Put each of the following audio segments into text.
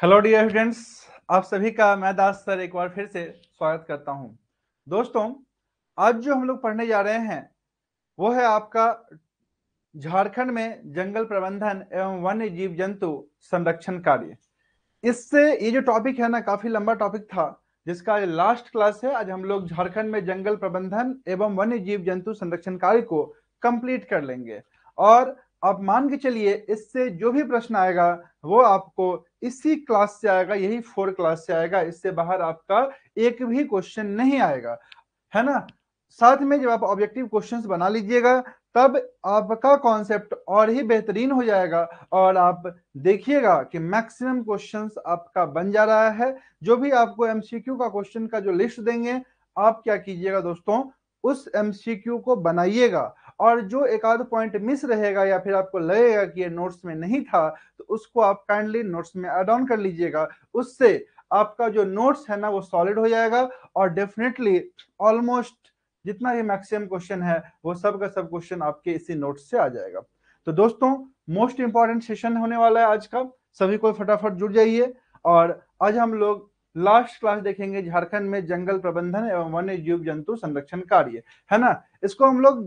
Hello dear students, आप सभी का मैं दास सर एक बार फिर से स्वागत करता हूं। दोस्तों, आज जो हम लोग पढ़ने जा रहे हैं वो है आपका झारखंड में जंगल प्रबंधन एवं वन्य जीव जंतु संरक्षण कार्य। इससे ये जो टॉपिक है ना, काफी लंबा टॉपिक था जिसका लास्ट क्लास है। आज हम लोग झारखंड में जंगल प्रबंधन एवं वन्य जीव जंतु संरक्षण कार्य को कंप्लीट कर लेंगे। और आप मान के चलिए, इससे जो भी प्रश्न आएगा वो आपको इसी क्लास से आएगा, यही 4 क्लास से आएगा। इससे बाहर आपका एक भी क्वेश्चन नहीं आएगा, है ना। साथ में जब आप ऑब्जेक्टिव क्वेश्चंस बना लीजिएगा तब आपका कॉन्सेप्ट और ही बेहतरीन हो जाएगा और आप देखिएगा कि मैक्सिमम क्वेश्चंस आपका बन जा रहा है। जो भी आपको एमसीक्यू का क्वेश्चन का जो लिस्ट देंगे, आप क्या कीजिएगा दोस्तों, उस एमसीक्यू को बनाइएगा। और जो एक आध पॉइंट मिस रहेगा या फिर आपको लगेगा कि ये नोट्स में नहीं था, तो उसको आप काइंडली नोट्स में ऐड ऑन कर लीजिएगा। उससे आपका जो नोट्स है ना वो सॉलिड हो जाएगा और डेफिनेटली ऑलमोस्ट जितना भी मैक्सिमम क्वेश्चन है वो सब का सब क्वेश्चन आपके इसी नोट से आ जाएगा। तो दोस्तों, मोस्ट इंपॉर्टेंट सेशन होने वाला है आज का, सभी को फटाफट जुड़ जाइए। और आज हम लोग लास्ट क्लास देखेंगे झारखंड में जंगल प्रबंधन एवं वन्य जीव जंतु संरक्षण कार्य, है ना। इसको हम लोग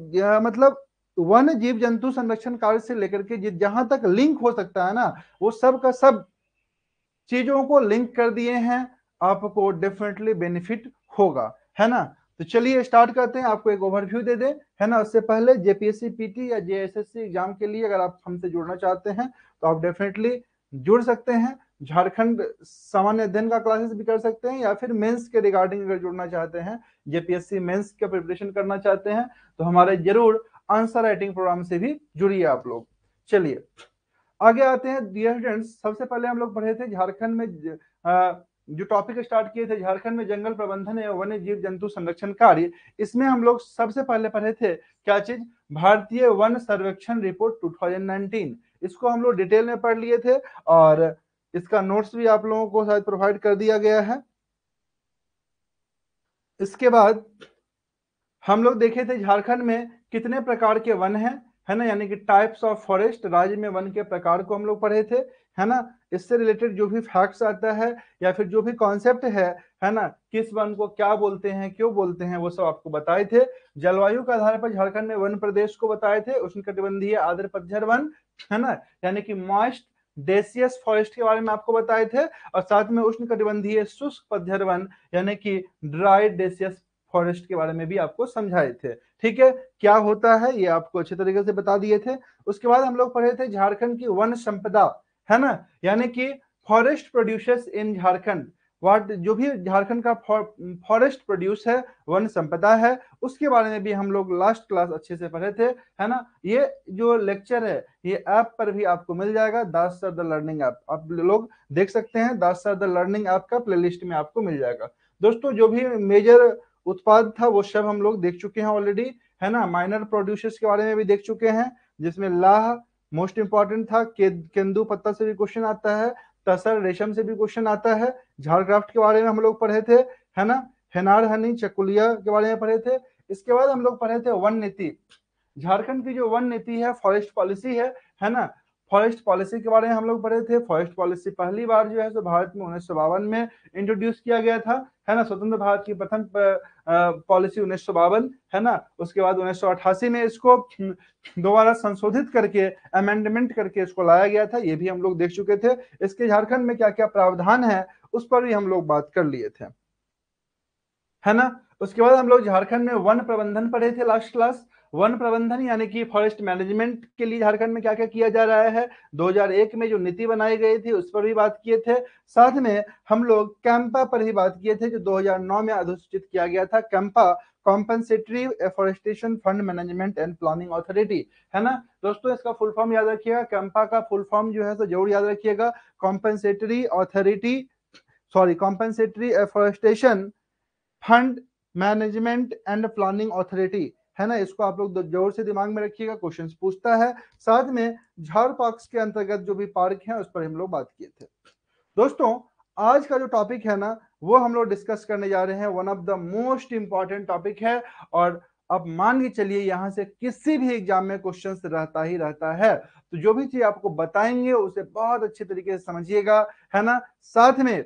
मतलब वन्य जीव जंतु संरक्षण कार्य से लेकर के जहां तक लिंक हो सकता है ना, वो सब का सब चीजों को लिंक कर दिए हैं। आपको डेफिनेटली बेनिफिट होगा, है ना। तो चलिए स्टार्ट करते हैं, आपको एक ओवरव्यू दे दें, है ना। उससे पहले जेपीएससी पीटी या जेएसएससी एग्जाम के लिए अगर आप हमसे जुड़ना चाहते हैं तो आप डेफिनेटली जुड़ सकते हैं। झारखंड सामान्य अध्ययन का क्लासेस भी कर सकते हैं या फिर मेंस के रिगार्डिंग अगर जुड़ना चाहते हैं, जेपीएससी मेंस का प्रिपरेशन करना चाहते हैं, तो हमारे जरूर आंसर राइटिंग प्रोग्राम से भी जुड़िए आप लोग। चलिए आगे आते हैं डियर स्टूडेंट्स। सबसे पहले हम लोग पढ़े थे झारखंड में जो टॉपिक स्टार्ट किए थे झारखंड में जंगल प्रबंधन एवं वन्य जीव जंतु संरक्षण कार्य। इसमें हम लोग सबसे पहले पढ़े थे क्या चीज, भारतीय वन सर्वेक्षण रिपोर्ट 2019। इसको हम लोग डिटेल में पढ़ लिए थे और इसका नोट्स भी आप लोगों को शायद प्रोवाइड कर दिया गया है। इसके बाद हम लोग देखे थे झारखंड में कितने प्रकार के वन हैं, है ना, यानी कि टाइप्स ऑफ फॉरेस्ट, राज्य में वन के प्रकार को हम लोग पढ़े थे, है ना। इससे रिलेटेड जो भी फैक्ट्स आता है या फिर जो भी कॉन्सेप्ट है ना, किस वन को क्या बोलते हैं, क्यों बोलते हैं, वो सब आपको बताए थे। जलवायु के आधार पर झारखंड में वन प्रदेश को बताए थे, उष्णकटिबंधीय आर्द्र पतझड़ वन, है ना, यानी कि मॉइस्ट डेसियस फॉरेस्ट के बारे में आपको बताए थे। और साथ में उष्णकटिबंधीय शुष्क पतझड़ वन यानी कि ड्राई डेसियस फॉरेस्ट के बारे में भी आपको समझाए थे। ठीक है, क्या होता है ये आपको अच्छे तरीके से बता दिए थे। उसके बाद हम लोग पढ़े थे झारखंड की वन संपदा, है ना, यानी कि फॉरेस्ट प्रोड्यूसर्स इन झारखंड। वाट जो भी झारखंड का फॉरेस्ट प्रोड्यूस है, वन संपदा है, उसके बारे में भी हम लोग लास्ट क्लास अच्छे से पढ़े थे, है ना। ये जो लेक्चर है ये ऐप पर भी आपको मिल जाएगा, दास सर द लर्निंग ऐप आप लोग देख सकते हैं। दास सर द लर्निंग ऐप का प्लेलिस्ट में आपको मिल जाएगा। दोस्तों, जो भी मेजर उत्पाद था वो सब हम लोग देख चुके हैं ऑलरेडी, है ना। माइनर प्रोड्यूसर्स के बारे में भी देख चुके हैं, जिसमें लाह मोस्ट इंपॉर्टेंट था, केंदू पत्ता से भी क्वेश्चन आता है, तसर रेशम से भी क्वेश्चन आता है। झारक्राफ्ट के बारे में हम लोग पढ़े थे, है ना। हेनार हनी चकुलिया के बारे में पढ़े थे। इसके बाद हम लोग पढ़े थे वन नीति। झारखंड की जो वन नीति है, फॉरेस्ट पॉलिसी है ना। फॉरेस्ट पॉलिसी के बारे में हम लोग पढ़े थे। फॉरेस्ट पॉलिसी पहली बार जो है सो भारत में 1952 में इंट्रोड्यूस किया गया था, है ना। स्वतंत्र भारत की प्रथम पॉलिसी 1952, है ना। उसके बाद 1988 में इसको दोबारा संशोधित करके अमेंडमेंट करके इसको लाया गया था, ये भी हम लोग देख चुके थे। इसके झारखंड में क्या क्या प्रावधान है उस पर भी हम लोग बात कर लिए थे, है ना। उसके बाद हम लोग झारखंड में वन प्रबंधन पढ़े थे लास्ट क्लास। वन प्रबंधन यानी कि फॉरेस्ट मैनेजमेंट के लिए झारखंड में क्या क्या किया जा रहा है, 2001 में जो नीति बनाई गई थी उस पर भी बात किए थे। साथ में हम लोग कैंपा पर ही बात किए थे, जो 2009 में अधिसूचित किया गया था, Campa compensatory afforestation fund management and planning authority, है ना। दोस्तों, इसका फुल फॉर्म याद रखिएगा, कैंपा का फुल फॉर्म जो है तो जरूर याद रखिएगा, compensatory authority, sorry compensatory afforestation fund management and planning authority, है ना। इसको आप लोग जोर से दिमाग में रखिएगा, क्वेश्चंस पूछता है। साथ में झाड़ पार्क के अंतर्गत जो भी पार्क है उस पर हम लोग बात किए थे। दोस्तों, आज का जो टॉपिक है ना वो हम लोग डिस्कस करने जा रहे हैं, one of the most important topic है। और आप मान के चलिए यहाँ से किसी भी एग्जाम में क्वेश्चन रहता ही रहता है। तो जो भी चीज आपको बताएंगे उसे बहुत अच्छे तरीके से समझिएगा, है ना। साथ में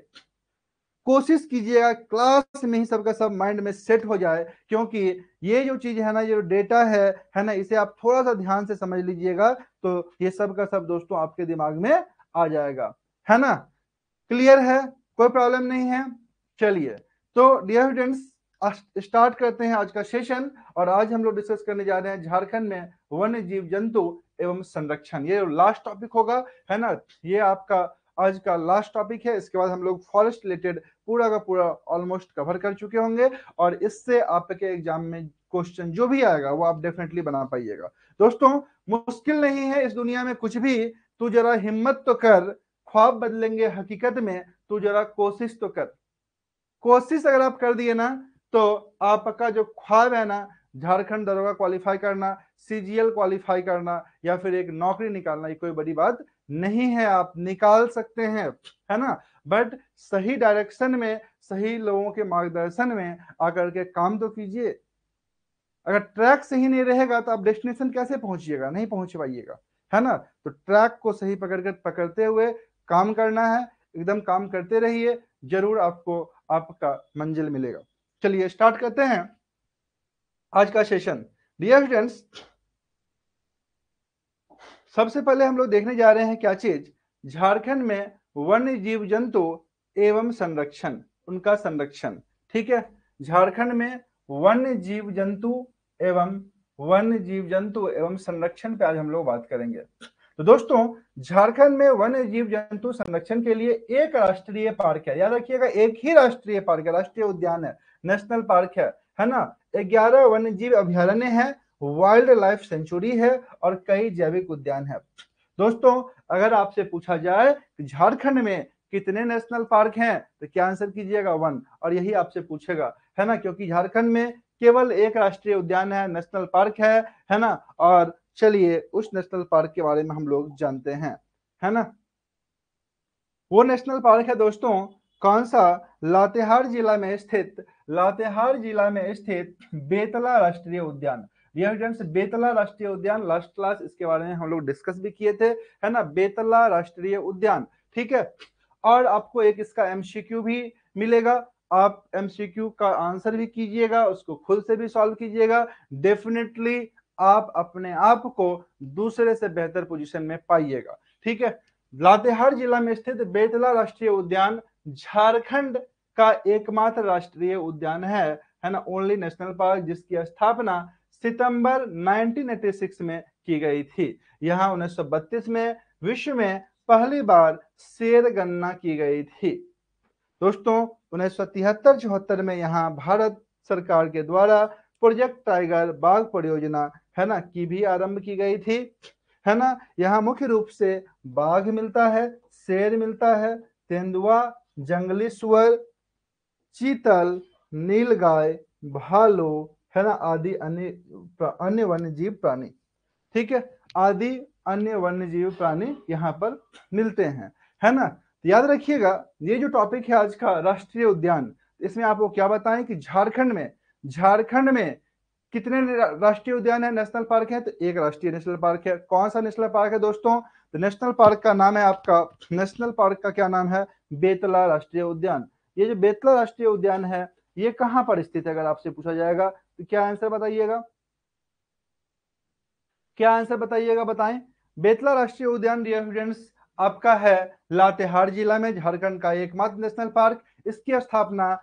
कोशिश कीजिएगा क्लास में ही सबका सब माइंड में सेट हो जाए, क्योंकि ये जो चीज है ना, ये जो डेटा है ना, इसे आप थोड़ा सा ध्यान से समझ लीजिएगा तो ये सब का सब दोस्तों आपके दिमाग में आ जाएगा, है ना। क्लियर है, कोई प्रॉब्लम नहीं है। चलिए तो डियर स्टूडेंट्स स्टार्ट करते हैं आज का सेशन। और आज हम लोग डिस्कस करने जा रहे हैं झारखंड में वन्य जीव जंतु एवं संरक्षण। ये लास्ट टॉपिक होगा, है ना। ये आपका आज का लास्ट टॉपिक है। इसके बाद हम लोग फॉरेस्ट रिलेटेड पूरा का पूरा ऑलमोस्ट कवर कर चुके होंगे और इससे आपके एग्जाम में क्वेश्चन जो भी आएगा वो आप डेफिनेटली बना पाइएगा। दोस्तों मुश्किल नहीं है इस दुनिया में कुछ भी, तू जरा हिम्मत तो कर, ख्वाब बदलेंगे हकीकत में, तू जरा कोशिश तो कर। कोशिश अगर आप कर दिए ना तो आपका जो ख्वाब है ना, झारखंड दरोगा क्वालिफाई करना, सीजीएल क्वालिफाई करना या फिर एक नौकरी निकालना, ये कोई बड़ी बात नहीं है। आप निकाल सकते हैं, है ना। बट सही डायरेक्शन में, सही लोगों के मार्गदर्शन में आकर के काम तो कीजिए। अगर ट्रैक सही नहीं रहेगा तो आप डेस्टिनेशन कैसे पहुंचिएगा, नहीं पहुंच पाइएगा, है ना। तो ट्रैक को सही पकड़ते हुए काम करना है, एकदम काम करते रहिए, जरूर आपको आपका मंजिल मिलेगा। चलिए स्टार्ट करते हैं आज का सेशन। डियर स्टूडेंट्स सबसे पहले हम लोग देखने जा रहे हैं क्या चीज, झारखंड में वन्य जीव जंतु एवं संरक्षण, उनका संरक्षण। ठीक है, झारखंड में वन्य जीव जंतु एवं संरक्षण पे आज हम लोग बात करेंगे। तो दोस्तों झारखंड में वन्य जीव जंतु संरक्षण के लिए एक राष्ट्रीय पार्क है, याद रखिएगा, एक ही राष्ट्रीय पार्क है, राष्ट्रीय उद्यान है, नेशनल पार्क है ना। 11 वन्य जीव अभ्यारण्य है, वाइल्ड लाइफ सेंचुरी है और कई जैविक उद्यान है। दोस्तों अगर आपसे पूछा जाए कि झारखंड में कितने नेशनल पार्क हैं तो क्या आंसर कीजिएगा, 1। और यही आपसे पूछेगा, है ना, क्योंकि झारखंड में केवल एक राष्ट्रीय उद्यान है, नेशनल पार्क है ना। और चलिए उस नेशनल पार्क के बारे में हम लोग जानते हैं, है ना। वो नेशनल पार्क है दोस्तों कौन सा, लातेहार जिला में स्थित बेतला राष्ट्रीय उद्यान। बेतला राष्ट्रीय उद्यान लास्ट क्लास इसके बारे में हम लोग डिस्कस भी किए थे, है ना, बेतला राष्ट्रीय उद्यान। ठीक है, और आपको एक इसका एमसीक्यू भी मिलेगा, आप एमसीक्यू का आंसर भी कीजिएगा, उसको खुद से भी सॉल्व कीजिएगा, डेफिनेटली आप अपने आप को दूसरे से बेहतर पोजीशन में पाइएगा। ठीक है, लातेहार जिला में स्थित बेतला राष्ट्रीय उद्यान झारखंड का एकमात्र राष्ट्रीय उद्यान है ना, ओनली नेशनल पार्क, जिसकी स्थापना सितंबर 1986 में की गई थी। यहाँ 1932 में विश्व में पहली बार शेर गणना की गई थी। दोस्तों 1973-74 में यहाँ भारत सरकार के द्वारा प्रोजेक्ट टाइगर बाघ परियोजना, है ना, की भी आरंभ की गई थी, है ना। यहाँ मुख्य रूप से बाघ मिलता है, शेर मिलता है, तेंदुआ, जंगली सुअर, चीतल, नीलगाय, भालू, है ना, आदि अन्य वन्य जीव प्राणी। ठीक है, आदि अन्य वन्य जीव प्राणी यहाँ पर मिलते हैं, है ना। तो याद रखिएगा ये जो टॉपिक है आज का राष्ट्रीय उद्यान, इसमें आपको क्या बताएं कि झारखंड में कितने राष्ट्रीय उद्यान है, नेशनल पार्क है, तो एक राष्ट्रीय नेशनल पार्क है। कौन सा नेशनल पार्क है दोस्तों, तो नेशनल पार्क का नाम है आपका, नेशनल पार्क का क्या नाम है, बेतला राष्ट्रीय उद्यान। ये जो बेतला राष्ट्रीय उद्यान है ये कहां पर स्थित है, अगर आपसे पूछा जाएगा तो क्या आंसर बताइएगा, क्या आंसर बताइएगा, बताएं। बेतला राष्ट्रीय उद्यान डियर स्टूडेंट्स आपका है लातेहार जिला में, झारखंड का एकमात्र नेशनल पार्क। इसकी स्थापना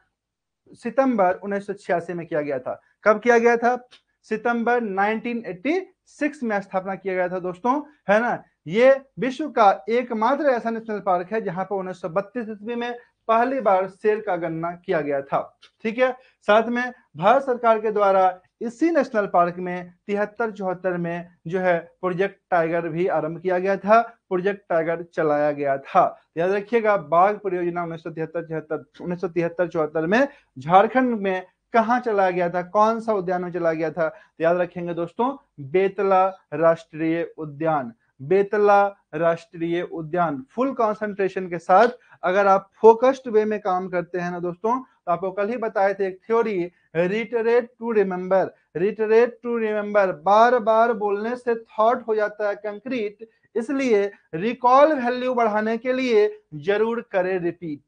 सितंबर 1986 में किया गया था। कब किया गया था, सितंबर 1986 में स्थापना किया गया था दोस्तों, है ना। ये विश्व का एकमात्र ऐसा नेशनल पार्क है जहां पर 1932 ईस्वी में पहली बार शेर का गणना किया गया था। ठीक है, साथ में भारत सरकार के द्वारा इसी नेशनल पार्क में 73-74 में जो है प्रोजेक्ट टाइगर भी आरंभ किया गया था, प्रोजेक्ट टाइगर चलाया गया था। याद रखिएगा बाघ परियोजना 1973-74 में झारखंड में कहां चलाया गया था, कौन सा उद्यान में चलाया गया था, तो याद रखेंगे दोस्तों बेतला राष्ट्रीय उद्यान, बेतला राष्ट्रीय उद्यान। फुल कंसंट्रेशन के साथ अगर आप फोकस्ड वे में काम करते हैं ना दोस्तों, तो आपको कल ही बताए थे एक theory, reiterate to remember, reiterate to remember, बार बार बोलने से थॉट हो जाता है कंक्रीट, इसलिए रिकॉल वैल्यू बढ़ाने के लिए जरूर करें repeat.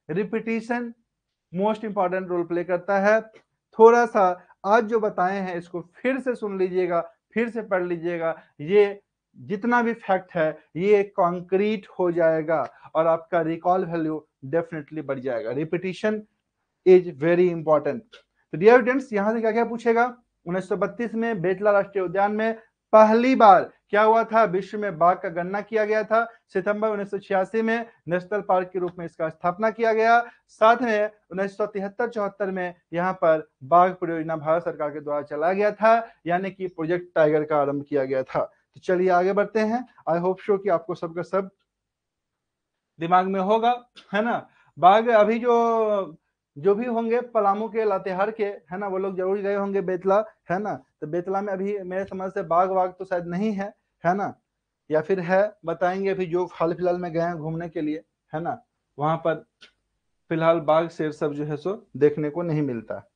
Repetition most important role play करता है। थोड़ा सा आज जो बताए हैं इसको फिर से सुन लीजिएगा, फिर से पढ़ लीजिएगा, ये जितना भी फैक्ट है ये कॉन्क्रीट हो जाएगा और आपका रिकॉल वैल्यू डेफिनेटली बढ़ जाएगा। Repetition is very important. तो डियर स्टूडेंट्स, यहां से क्या क्या पूछेगा, 1932 में बेतला राष्ट्रीय उद्यान में पहली बार क्या हुआ था, विश्व में बाघ का गणना किया गया था। सितंबर 1986 में नेशनल पार्क के रूप में इसका स्थापना किया गया। साथ में 1973-74 में यहाँ पर बाघ परियोजना भारत सरकार के द्वारा चलाया गया था, यानी कि प्रोजेक्ट टाइगर का आरंभ किया गया था। तो चलिए आगे बढ़ते हैं। आई होप शो कि आपको सबका सब दिमाग में होगा, है ना। बाघ अभी जो भी होंगे पलामू के, लातेहार के, है ना, वो लोग जरूर गए होंगे बेतला, है ना। तो बेतला में अभी मेरे समझ से बाघ तो शायद नहीं है ना, या फिर है, बताएंगे। अभी जो हाल फिलहाल में गए हैं घूमने के लिए, है ना, वहां पर फिलहाल बाघ शेर सब जो है सो देखने को नहीं मिलता।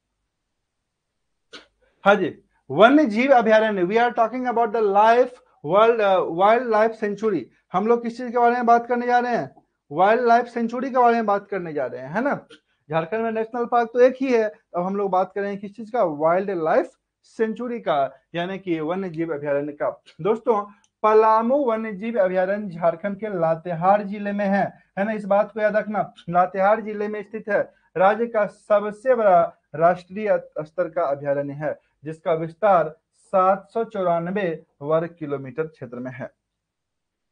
हाँ जी, वन्य जीव अभ्यारण्य, we are talking about the life world wildlife sanctuary. हम लोग किस चीज के बारे में बात करने जा रहे हैं, वाइल्ड लाइफ सेंचुरी के बारे में बात करने जा रहे हैं, है ना। झारखंड में नेशनल पार्क तो एक ही है, अब हम लोग बात करें किस चीज का, वाइल्ड लाइफ सेंचुरी का, यानी कि वन्य जीव अभ्यारण्य का। दोस्तों, पलामू वन्य जीव अभ्यारण्य झारखंड के लातेहार जिले में है ना, इस बात को याद रखना, लातेहार जिले में स्थित है। राज्य का सबसे बड़ा राष्ट्रीय स्तर का अभ्यारण्य है, जिसका विस्तार 794 वर्ग किलोमीटर क्षेत्र में है।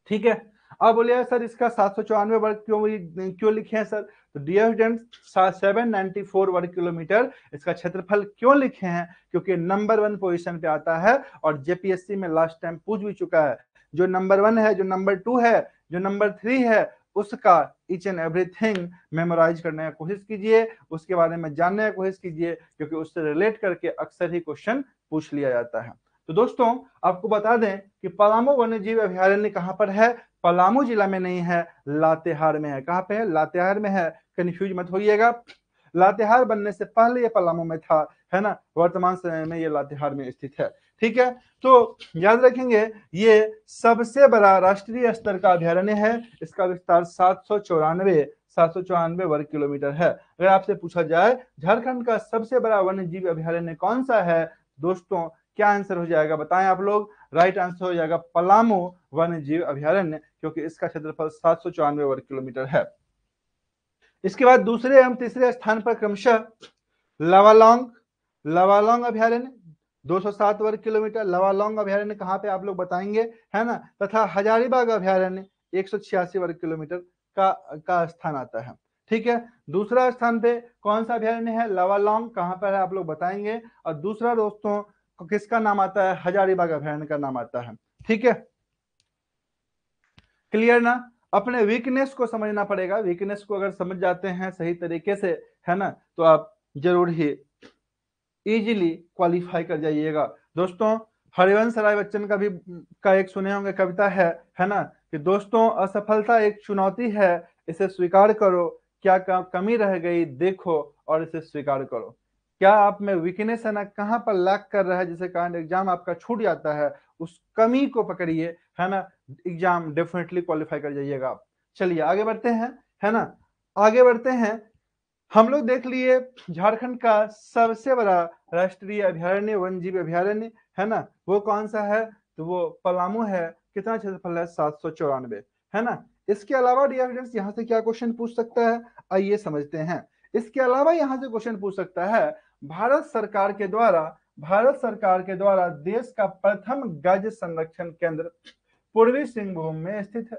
ठीक है, अब बोलिए सर इसका 794 वर्ग क्यों लिखे हैं सर, तो डियर स्टूडेंट्स 794 वर्ग किलोमीटर इसका क्षेत्रफल क्यों लिखे हैं, क्योंकि नंबर 1 पोजीशन पे आता है और जेपीएससी में लास्ट टाइम पूछ भी चुका है। जो नंबर 1 है, जो नंबर 2 है, जो नंबर 3 है, उसका ईच एंड एवरीथिंग मेमोराइज करने की कोशिश कीजिए, उसके बारे में जानने की कोशिश कीजिए, क्योंकि उससे रिलेट करके अक्सर ही क्वेश्चन पूछ लिया जाता है। तो दोस्तों आपको बता दें कि पलामू वन्य जीव अभ्यारण्य कहां पर है, पलामू जिला में नहीं है, लातेहार में है। कहां पे है, लातेहार में है, कंफ्यूज मत होइएगा। लातेहार बनने से पहले ये पलामू में था, है ना, वर्तमान समय में ये लातेहार में स्थित है। ठीक है, तो याद रखेंगे ये सबसे बड़ा राष्ट्रीय स्तर का अभ्यारण्य है, इसका विस्तार 794 वर्ग किलोमीटर है। अगर आपसे पूछा जाए झारखंड का सबसे बड़ा वन्य जीव अभ्यारण्य कौन सा है, दोस्तों क्या आंसर हो जाएगा बताएं आप लोग। राइट आंसर हो जाएगा पलामू वन्य जीव अभ्यारण्य, क्योंकि इसका क्षेत्रफल 794 वर्ग किलोमीटर है। इसके बाद दूसरे एवं तीसरे स्थान पर क्रमशः लवालोंग अभ्यारण्य 207 वर्ग किलोमीटर। लवालोंग अभ्यारण्य कहां पे आप लोग बताएंगे, है ना, तथा हजारीबाग अभ्यारण्य 186 वर्ग किलोमीटर का स्थान आता है। ठीक है, दूसरा स्थान पे कौन सा अभ्यारण्य है, लवालोंग कहां पर है आप लोग बताएंगे, और दूसरा दोस्तों किसका नाम आता है, हजारीबाग अभ्यारण्य का नाम आता है। ठीक है, क्लियर ना। अपने वीकनेस को समझना पड़ेगा, वीकनेस को अगर समझ जाते हैं सही तरीके से, है ना, तो आप जरूर ही इजीली क्वालिफाई कर जाइएगा। दोस्तों हरिवंश राय बच्चन का एक सुने होंगे कविता है ना, कि दोस्तों असफलता एक चुनौती है, इसे स्वीकार करो, क्या कमी रह गई देखो और इसे स्वीकार करो। क्या आप में वीकनेस है ना, कहां पर लैक कर रहा है, जिसके कारण एग्जाम आपका छूट जाता है, उस कमी को पकड़िए, है ना, एग्जाम डेफिनेटली क्वालिफाई कर जाइएगा आप। चलिए आगे बढ़ते हैं, है ना, आगे बढ़ते हैं। हम लोग देख लिए झारखंड का सबसे बड़ा राष्ट्रीय अभ्यारण्य, वन्य जीव अभ्यारण्य, है ना, वो कौन सा है, तो वो पलामू है। कितना क्षेत्रफल है, 794, है ना। इसके अलावा डियर स्टूडेंट्स यहाँ से क्या क्वेश्चन पूछ सकता है, आइए समझते हैं। इसके अलावा यहाँ से क्वेश्चन पूछ सकता है, भारत सरकार के द्वारा देश का प्रथम गज संरक्षण केंद्र पूर्वी सिंहभूम में स्थित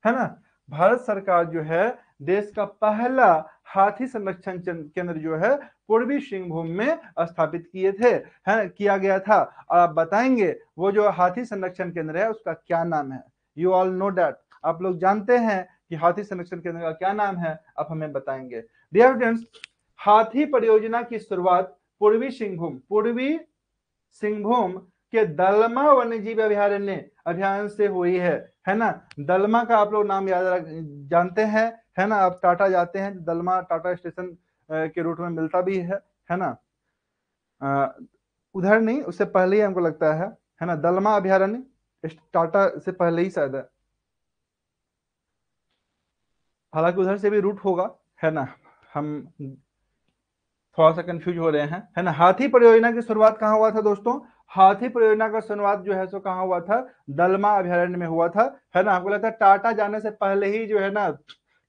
है ना। भारत सरकार जो है देश का पहला हाथी संरक्षण केंद्र जो है पूर्वी सिंहभूम में स्थापित किया गया था। और आप बताएंगे वो जो हाथी संरक्षण केंद्र है उसका क्या नाम है। यू ऑल नो दैट, आप लोग जानते हैं कि हाथी संरक्षण केंद्र का क्या नाम है, आप हमें बताएंगे। डियर फ्रेंड्स, हाथी परियोजना की शुरुआत पूर्वी सिंहभूम के दलमा वन्यजीव अभ्यारण्य से हुई है ना। दलमा का आप लोग नाम जानते हैं, है ना, आप टाटा जाते हैं, दलमा टाटा स्टेशन के रूट में मिलता भी है ना। उधर नहीं, उससे पहले ही हमको लगता है ना, दलमा अभयारण्य टाटा से पहले ही शायद है, हालांकि उधर से भी रूट होगा, है ना, हम थोड़ा सा कंफ्यूज हो रहे हैं, है ना। हाथी परियोजना की शुरुआत कहाँ हुआ था दोस्तों? हाथी परियोजना का शुरुआत जो है सो कहाँ हुआ था? दलमा अभयारण्य में हुआ था, है ना। हमको लगता है टाटा जाने से पहले ही जो है ना,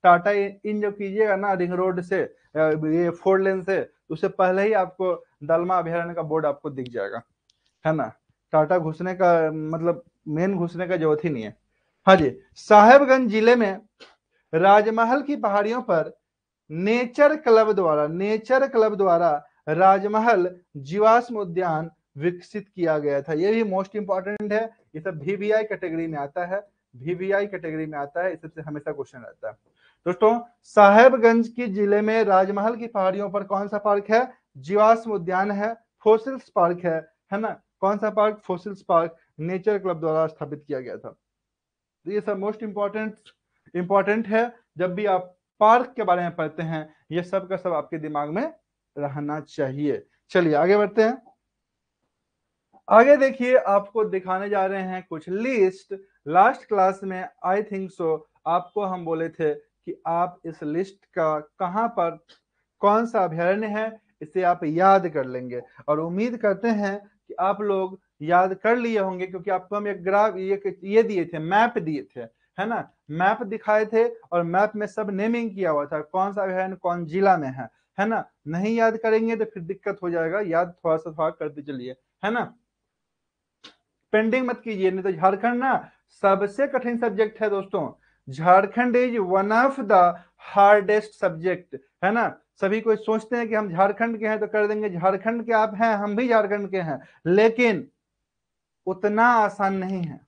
टाटा इन जो कीजिएगा ना रिंग रोड से, ये 4 लेन से, उससे पहले ही आपको दलमा अभयारण्य का बोर्ड आपको दिख जाएगा, है ना। टाटा घुसने का मतलब मेन घुसने का जरूरत ही नहीं है। हाँ जी, साहेबगंज जिले में राजमहल की पहाड़ियों पर नेचर क्लब द्वारा राजमहल जीवाश्म उद्यान विकसित किया गया था। ये भी मोस्ट इंपॉर्टेंट है, ये सब VVI कैटेगरी में आता है, VVI कैटेगरी में आता है, इस सबसे हमेशा क्वेश्चन रहता है। दोस्तों, साहेबगंज के जिले में राजमहल की पहाड़ियों पर कौन सा पार्क है? जीवाश्म उद्यान है, फोसिल्स पार्क है ना। कौन सा park? Fossils park, nature club द्वारा स्थापित किया गया था। तो ये सब मोस्ट इंपॉर्टेंट है, जब भी आप पार्क के बारे में पढ़ते हैं, ये सब का सब आपके दिमाग में रहना चाहिए। चलिए आगे बढ़ते हैं। आगे देखिए, आपको दिखाने जा रहे हैं कुछ लिस्ट। लास्ट क्लास में आई थिंक सो आपको हम बोले थे कि आप इस लिस्ट का कहां पर कौन सा अभयारण्य है इसे आप याद कर लेंगे, और उम्मीद करते हैं कि आप लोग याद कर लिए होंगे, क्योंकि आपको हम एक ग्राफ ये दिए थे, मैप दिए थे, है ना। मैप दिखाए थे और मैप में सब नेमिंग किया हुआ था, कौन सा अभयारण्य कौन जिला में है ना। नहीं याद करेंगे तो फिर दिक्कत हो जाएगा, याद थोड़ा करते चलिए, है ना। पेंडिंग मत कीजिए, नहीं तो झारखंड ना सबसे कठिन सब्जेक्ट है दोस्तों। Jharkhand is one of the hardest subject, है ना। सभी कोई सोचते हैं कि हम झारखंड के हैं तो कर देंगे, झारखंड के आप हैं, हम भी झारखंड के हैं, लेकिन उतना आसान नहीं है।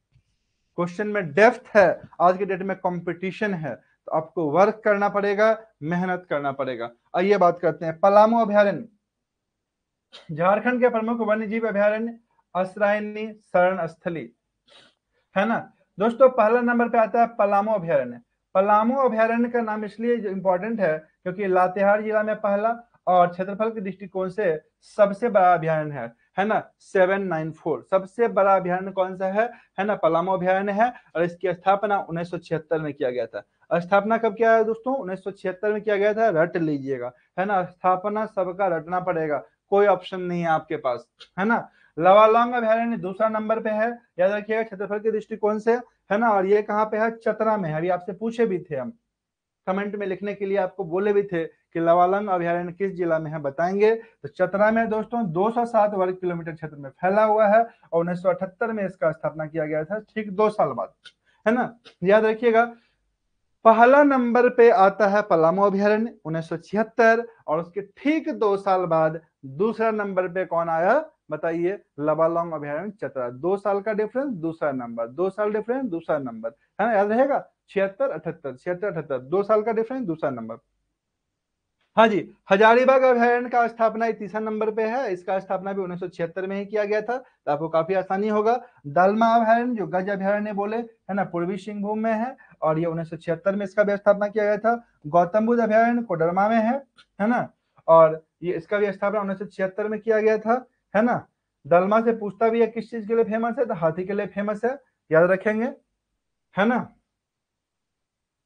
क्वेश्चन में डेप्थ है, आज के डेट में कंपटीशन है, तो आपको वर्क करना पड़ेगा, मेहनत करना पड़ेगा। आइए बात करते हैं पलामू अभयारण्य। झारखंड के प्रमुख वन्य जीव अभयारण्य, असरायनी शरण स्थली, है ना। दोस्तों, पहला नंबर पे आता है पलामू अभयारण्य। पलामू अभयारण्य का नाम इसलिए इंपॉर्टेंट है क्योंकि लातेहार जिला में पहला और क्षेत्रफल के दृष्टिकोण से सबसे बड़ा अभयारण्य है ना। 794 सबसे बड़ा अभयारण्य कौन सा है ना, पलामू अभयारण्य है। और इसकी स्थापना 1976 में किया गया था। स्थापना कब किया है दोस्तों? 1976 में किया गया था, रट लीजिएगा, है ना। स्थापना सबका रटना पड़ेगा, कोई ऑप्शन नहीं है आपके पास, है ना। लवालौंग अभयारण्य दूसरा नंबर पे है, याद रखिएगा क्षेत्रफल के दृष्टिकोण से, है ना। और ये कहाँ पे है? चतरा में है। अभी आपसे पूछे भी थे हम, कमेंट में लिखने के लिए आपको बोले भी थे कि लवालंग अभयारण्य किस जिला में है, बताएंगे। तो चतरा में दोस्तों 207 वर्ग किलोमीटर क्षेत्र में फैला हुआ है, और 1978 में इसका स्थापना किया गया था, ठीक 2 साल बाद, है ना। याद रखिएगा, पहला नंबर पे आता है पलामू अभयारण्य 1976, और उसके ठीक 2 साल बाद दूसरा नंबर पे कौन आया बताइए? लवालौंग अभयारण्य चतरा। 2 साल का डिफरेंस, दूसरा नंबर, 2 साल डिफरेंस, दूसरा नंबर, है ना। याद रहेगा, 76, 78, 2 साल का डिफरेंस, दूसरा नंबर। हाँ जी, हजारीबाग अभयारण्य का स्थापना तीसरा नंबर पे है, इसका स्थापना भी 1976 में ही किया गया था, तो आपको काफी आसानी होगा। दलमा अभयारण्य जो गज अभयारण्य बोले, है ना, पूर्वी सिंहभूम में है, और ये 1976 में इसका भी स्थापना किया गया था। गौतम बुद्ध अभयारण्य कोडरमा में है ना, और ये इसका भी स्थापना 1976 में किया गया था, है ना। दलमा से पूछता भी है किस चीज के लिए फेमस है, तो हाथी के लिए फेमस है, याद रखेंगे, है ना।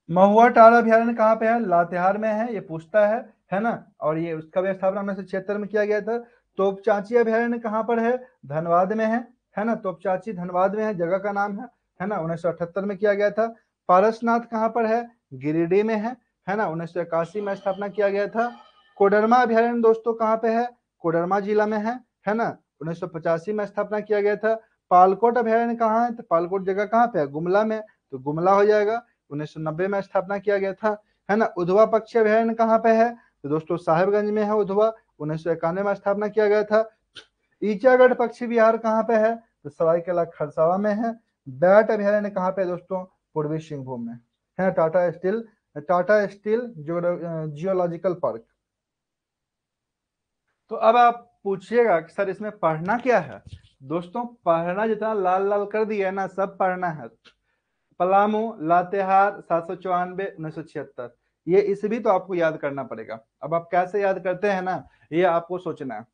महुआ टार अभयारण्य कहाँ पे है? लातेहार में है, ये पूछता है ना। और ये उसका भी स्थापना 1976 में किया गया था। तोपचांची अभयारण्य कहाँ पर है? धनबाद में है ना। तोपचांची धनबाद में है, जगह का नाम है ना। 1978 में किया गया था। पारसनाथ कहाँ पर है? गिरिडीह में है ना। 1981 में स्थापना किया गया था। कोडरमा अभयारण्य दोस्तों कहाँ पे है? कोडरमा जिला में है ना। 1985 में स्थापना किया गया था। पालकोट अभयारण्य कहाँ है? तो पालकोट जगह कहाँ पे है? गुमला में, तो गुमला हो जाएगा। 1990 में स्थापना किया गया था, है ना। उधवा पक्षी अभयारण्य कहाँ पे है? तो दोस्तों साहेबगंज में है उधवा, 1991 में स्थापना किया गया था। ईचागढ़ पक्षी विहार कहाँ पे है? तो सरायकेला खरसावा में है। बैट अभयारण्य कहाँ पे है दोस्तों? पूर्वी सिंहभूम में, है ना। Tata steel geological park. तो अब आप पूछिएगा कि सर इसमें पढ़ना क्या है? दोस्तों, पढ़ना जितना लाल लाल कर दिया ना, सब पढ़ना है। पलामू, लातेहार, 794, 1976, ये इस भी तो आपको याद करना पड़ेगा। अब आप कैसे याद करते हैं ना, ये आपको सोचना है।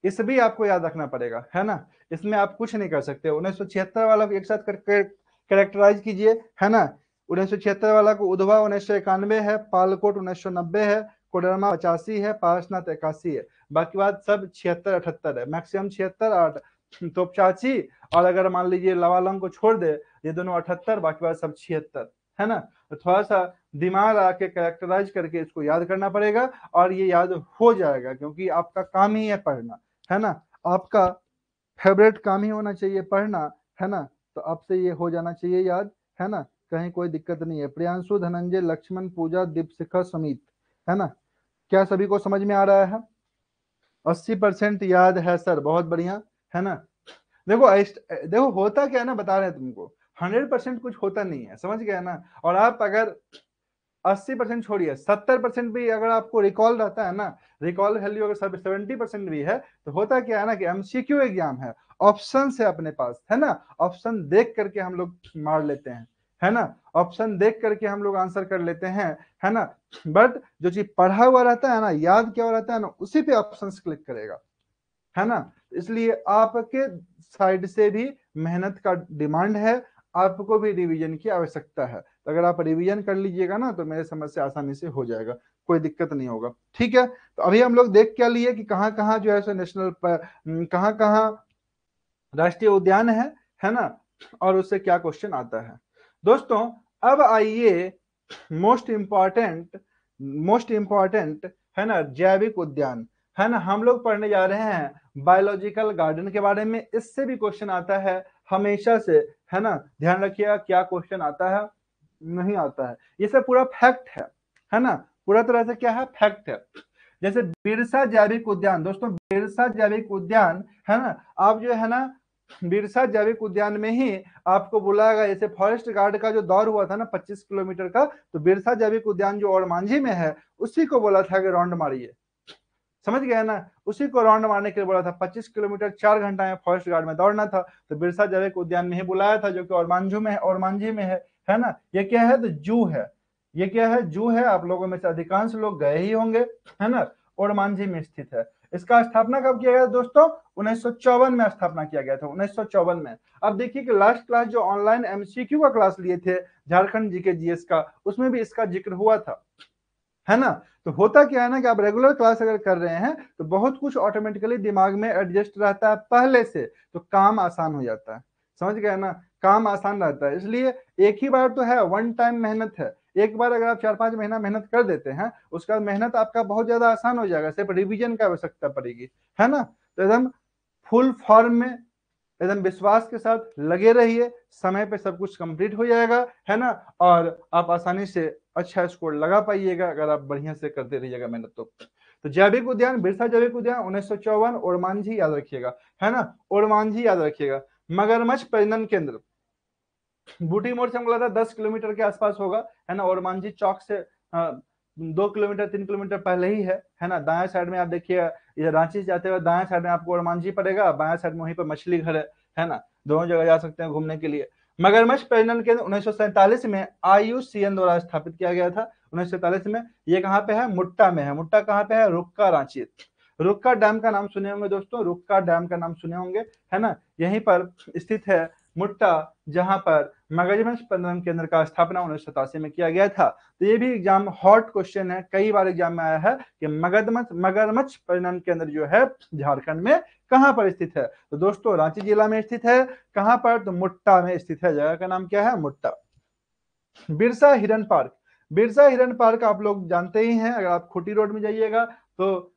इस भी आपको याद रखना पड़ेगा, है ना, इसमें आप कुछ नहीं कर सकते। 1976 वाला को एक साथ करके कैरेक्टराइज कीजिए, है ना। 1976 वाला को उधवा 1991 है, पालकोट 1990 है, कोडरमा 85 है, पारसनाथ 81 है, बाकी बात सब 76-78 है, मैक्सिमम 76-8 तोपचाची, और अगर मान लीजिए लवालंग को छोड़ दे, ये दोनों 78, बाकी बात सब 76, है ना। तो थोड़ा सा दिमाग आके कैरेक्टराइज करके इसको याद करना पड़ेगा, और ये याद हो जाएगा, क्योंकि आपका काम ही है पढ़ना, है ना, आपका फेवरेट काम ही होना चाहिए पढ़ना, है ना। तो आपसे ये हो जाना चाहिए याद, है ना, कहीं कोई दिक्कत नहीं है। प्रियांशु, धनंजय, लक्ष्मण, पूजा, दीपशिखा, समित, है ना, क्या सभी को समझ में आ रहा है? 80% याद है सर, बहुत बढ़िया, है ना। देखो देखो होता क्या है ना, बता रहे हैं तुमको, 100% कुछ होता नहीं है, समझ गए ना। और आप अगर 80% छोड़िए, 70% भी अगर आपको रिकॉल रहता है ना, रिकॉल वैल्यू अगर 70% भी है, तो होता क्या है ना कि एमसीक्यू एग्जाम है, ऑप्शन है अपने पास, है ना, ऑप्शन देख करके हम लोग मार लेते हैं, है ना, ऑप्शन देख करके हम लोग आंसर कर लेते हैं, है ना। बट जो चीज पढ़ा हुआ रहता है ना, याद क्या हुआ रहता है ना, उसी पे ऑप्शन क्लिक करेगा, है ना। इसलिए आपके साइड से भी मेहनत का डिमांड है, आपको भी रिवीजन की आवश्यकता है। तो अगर आप रिवीजन कर लीजिएगा ना, तो मेरे समझ से आसानी से हो जाएगा, कोई दिक्कत नहीं होगा, ठीक है। तो अभी हम लोग देख क्या लिए कि कहाँ कहाँ जो है सो नेशनल, कहाँ कहाँ राष्ट्रीय उद्यान है ना, और उससे क्या क्वेश्चन आता है। दोस्तों अब आइए मोस्ट इंपॉर्टेंट, है ना, जैविक उद्यान, है ना, हम लोग पढ़ने जा रहे हैं बायोलॉजिकल गार्डन के बारे में। इससे भी क्वेश्चन आता है हमेशा से, है ना, ध्यान रखिएगा क्या क्वेश्चन आता है, नहीं आता है, ये सब पूरा फैक्ट है ना, पूरा तरह से क्या है, फैक्ट है। जैसे बिरसा जैविक उद्यान, दोस्तों बिरसा जैविक उद्यान, है ना, आप जो है ना बिरसा जैविक उद्यान में ही आपको बुलाएगा, जैसे फॉरेस्ट गार्ड का जो दौर हुआ था ना 25 किलोमीटर का, तो बिरसा जैविक उद्यान जो ओरमांझी में है, उसी को बोला था कि राउंड मारिए, समझ गया ना, उसी को राउंड मारने के लिए बोला था। 25 किलोमीटर 4 घंटा में फॉरेस्ट गार्ड में दौड़ना था, तो बिरसा जैविक उद्यान में ही बुलाया था, जो कि ओरमांझू में है, ओरमांझी में है ना। ये क्या है, तो जू है, ये क्या है, जू है। आप लोगों में से अधिकांश लोग गए ही होंगे, है ना, ओरमांझी में स्थित है। इसका स्थापना कब किया गया दोस्तों, 1954 में स्थापना किया गया था, 1954 में। अब देखिए कि लास्ट क्लास जो ऑनलाइन एमसीक्यू का क्लास लिए थे झारखंड जीके जीएस का, उसमें भी इसका जिक्र हुआ था, है ना। तो होता क्या है ना कि आप रेगुलर क्लास अगर कर रहे हैं, तो बहुत कुछ ऑटोमेटिकली दिमाग में एडजस्ट रहता है पहले से, तो काम आसान हो जाता है, समझ गए ना, काम आसान रहता है। इसलिए एक ही बार तो है, वन टाइम मेहनत है, एक बार अगर आप 4-5 महीना मेहनत कर देते हैं, उसके बाद मेहनत आपका बहुत ज्यादा आसान हो जाएगा, सिर्फ रिविजन की आवश्यकता पड़ेगी, है ना। तो एकदम फुल फॉर्म में एकदम विश्वास के साथ लगे रहिए, समय पे सब कुछ कंप्लीट हो जाएगा, है ना, और आप आसानी से अच्छा स्कोर लगा पाइएगा अगर आप बढ़िया से करते रहिएगा मेहनत। तो जैविक उद्यान, बिरसा जैविक उद्यान 1954, ओरमांझी याद रखिएगा, है ना, ओरमांझी याद रखिएगा। मगरमच्छ प्रजनन केंद्र बूटी मोड़ से हमको लगता है 10 किलोमीटर के आसपास होगा, है ना, ओरमांझी चौक से 2 किलोमीटर 3 किलोमीटर पहले ही है ना। दाएं साइड में आप देखिए, ये रांची से जाते हुए दाएं साइड में आपको ओरमांझी पड़ेगा, बाएं साइड में वहीं पर मछली घर है ना, दोनों जगह जा सकते हैं घूमने के लिए। मगरमच्छ प्रजनन केंद्र 1947 में IUCN द्वारा स्थापित किया गया था, 1947 में। ये कहाँ पे है, मुट्टा में है। मुट्टा कहाँ पे है, रुक्का, रांची। रुक्का डैम का नाम सुने होंगे दोस्तों, रुक्का डैम का नाम सुने होंगे, है ना, यहीं पर स्थित है मुट्टा, जहां पर मगरमच्छ प्रजनन केंद्र का स्थापना 1987 में किया गया था। तो ये भी एग्जाम हॉट क्वेश्चन है, कई बार एग्जाम में आया है कि मगरमच्छ प्रजनन केंद्र जो है झारखंड में कहां पर स्थित है। तो दोस्तों रांची जिला में स्थित है, कहां पर, तो मुट्टा में स्थित है। जगह का नाम क्या है, मुट्टा। बिरसा हिरन पार्क, बिरसा हिरन पार्क आप लोग जानते ही हैं, अगर आप खूंटी रोड में जाइएगा तो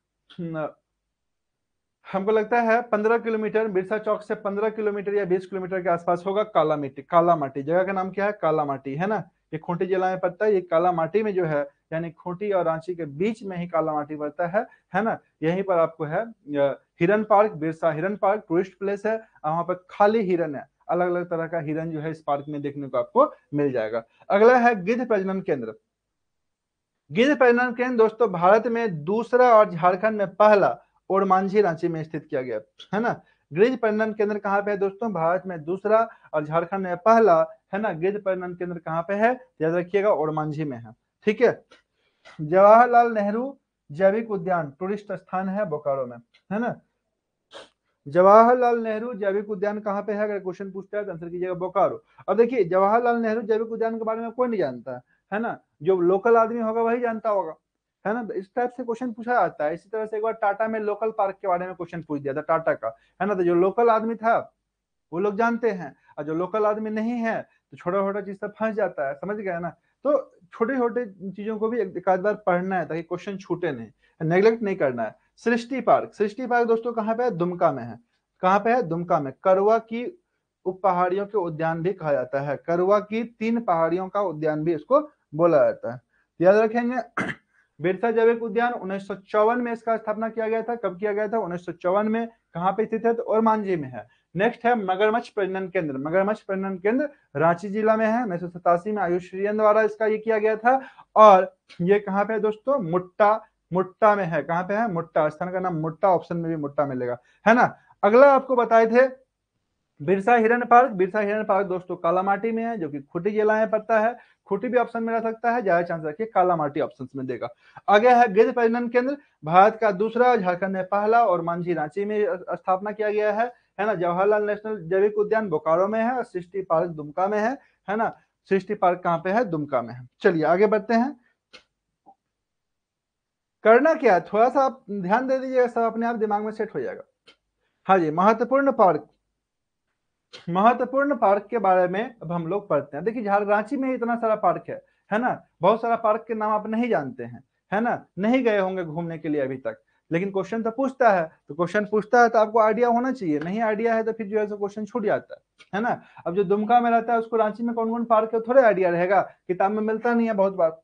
हमको लगता है 15 किलोमीटर, बिरसा चौक से 15 किलोमीटर या 20 किलोमीटर के आसपास होगा। काला मिट्टी, काला माटी, जगह का नाम क्या है, काला माटी, है ना। ये खूंटी जिला में पड़ता है। ये काला माटी में जो है, यानी खूंटी और रांची के बीच में ही काला माटी पड़ता है ना। यहीं पर आपको है हिरन पार्क, बिरसा हिरन पार्क, टूरिस्ट प्लेस है। वहां पर खाली हिरन है, अलग अलग तरह का हिरन जो है इस पार्क में देखने को आपको मिल जाएगा। अगला है गिद्ध प्रजनन केंद्र। गिद्ध प्रजनन केंद्र दोस्तों भारत में दूसरा और झारखंड में पहला, ओरमांझी रांची में स्थित किया गया, है ना। गिद्ध प्रजनन केंद्र कहाँ पे है दोस्तों, भारत में दूसरा और झारखंड में पहला, है ना। गिद्ध प्रजनन केंद्र कहाँ पे है, याद रखिएगा, ओरमांझी में है, ठीक है। जवाहरलाल नेहरू जैविक उद्यान टूरिस्ट स्थान है बोकारो में, है ना। जवाहरलाल नेहरू जैविक उद्यान कहाँ पे है, अगर क्वेश्चन पूछता है तो आंसर कीजिएगा बोकारो। अब देखिए जवाहरलाल नेहरू जैविक उद्यान के बारे में कोई नहीं जानता है ना, जो लोकल आदमी होगा वही जानता होगा, है ना। तो इस टाइप से क्वेश्चन पूछा जाता है। इसी तरह से एक बार टाटा में लोकल पार्क के बारे में क्वेश्चन पूछ दिया था टाटा का, है ना। तो जो लोकल आदमी था वो लोग जानते हैं, और जो लोकल आदमी नहीं है तो छोटा छोटा चीज से फंस जाता है, समझ गया ना। तो छोटे छोटे चीजों को भी एक आध बार पढ़ना है ताकि क्वेश्चन छूटे नहीं, नेग्लेक्ट नहीं करना है। सृष्टि पार्क, सृष्टि पार्क दोस्तों कहाँ पे है, दुमका में है। कहाँ पे है, दुमका में। करवा की उप पहाड़ियों के उद्यान भी कहा जाता है, करवा की 3 पहाड़ियों का उद्यान भी इसको बोला जाता है। याद रखेंगे। बिरसा जैविक उद्यान 1954 में इसका स्थापना किया गया था। कब किया गया था, 1954 में। कहाँ पे स्थित है, तो ओरमांझी में है। नेक्स्ट है मगरमच्छ प्रजनन केंद्र, मगरमच्छ प्रजनन केंद्र रांची जिला में है। 1987 में आयुष श्रीयन द्वारा इसका ये किया गया था। और ये कहाँ पे है दोस्तों, मुट्टा, मुट्टा में है। कहाँ पे है, मुट्टा, स्थान का नाम मुट्टा, ऑप्शन में भी मुट्टा मिलेगा, है ना। अगला आपको बताए थे बिरसा हिरन पार्क, बिरसा हिरन पार्क दोस्तों कालामाटी में है, जो कि खूंटी जिला में पड़ता है। खूंटी भी ऑप्शन में रह सकता है, ज्यादा चांस रखिए कालामाटी ऑप्शन में देगा। आगे है गिद्ध प्रजनन केंद्र, भारत का दूसरा, झारखंड में पहला, और मांझी रांची में स्थापना किया गया है ना। जवाहरलाल नेशनल जैविक उद्यान बोकारो में है, और सृष्टि पार्क दुमका में है ना। सृष्टि पार्क कहाँ पे है, दुमका में है। चलिए आगे बढ़ते हैं। करना क्या है, थोड़ा सा आप ध्यान दे दीजिएगा, सब अपने आप दिमाग में सेट हो जाएगा। हाँ जी, महत्वपूर्ण पार्क, महत्वपूर्ण पार्क के बारे में अब हम लोग पढ़ते हैं। देखिए रांची में इतना सारा पार्क है ना। बहुत सारा पार्क के नाम आप नहीं जानते हैं, है ना, नहीं गए होंगे घूमने के लिए अभी तक, लेकिन क्वेश्चन तो पूछता है, तो क्वेश्चन पूछता है तो आपको आइडिया होना चाहिए। नहीं आइडिया है तो फिर जो है क्वेश्चन छूट जाता है ना। अब जो दुमका में रहता है उसको रांची में कौन कौन पार्क है थोड़े आइडिया रहेगा, किताब में मिलता नहीं है बहुत बार।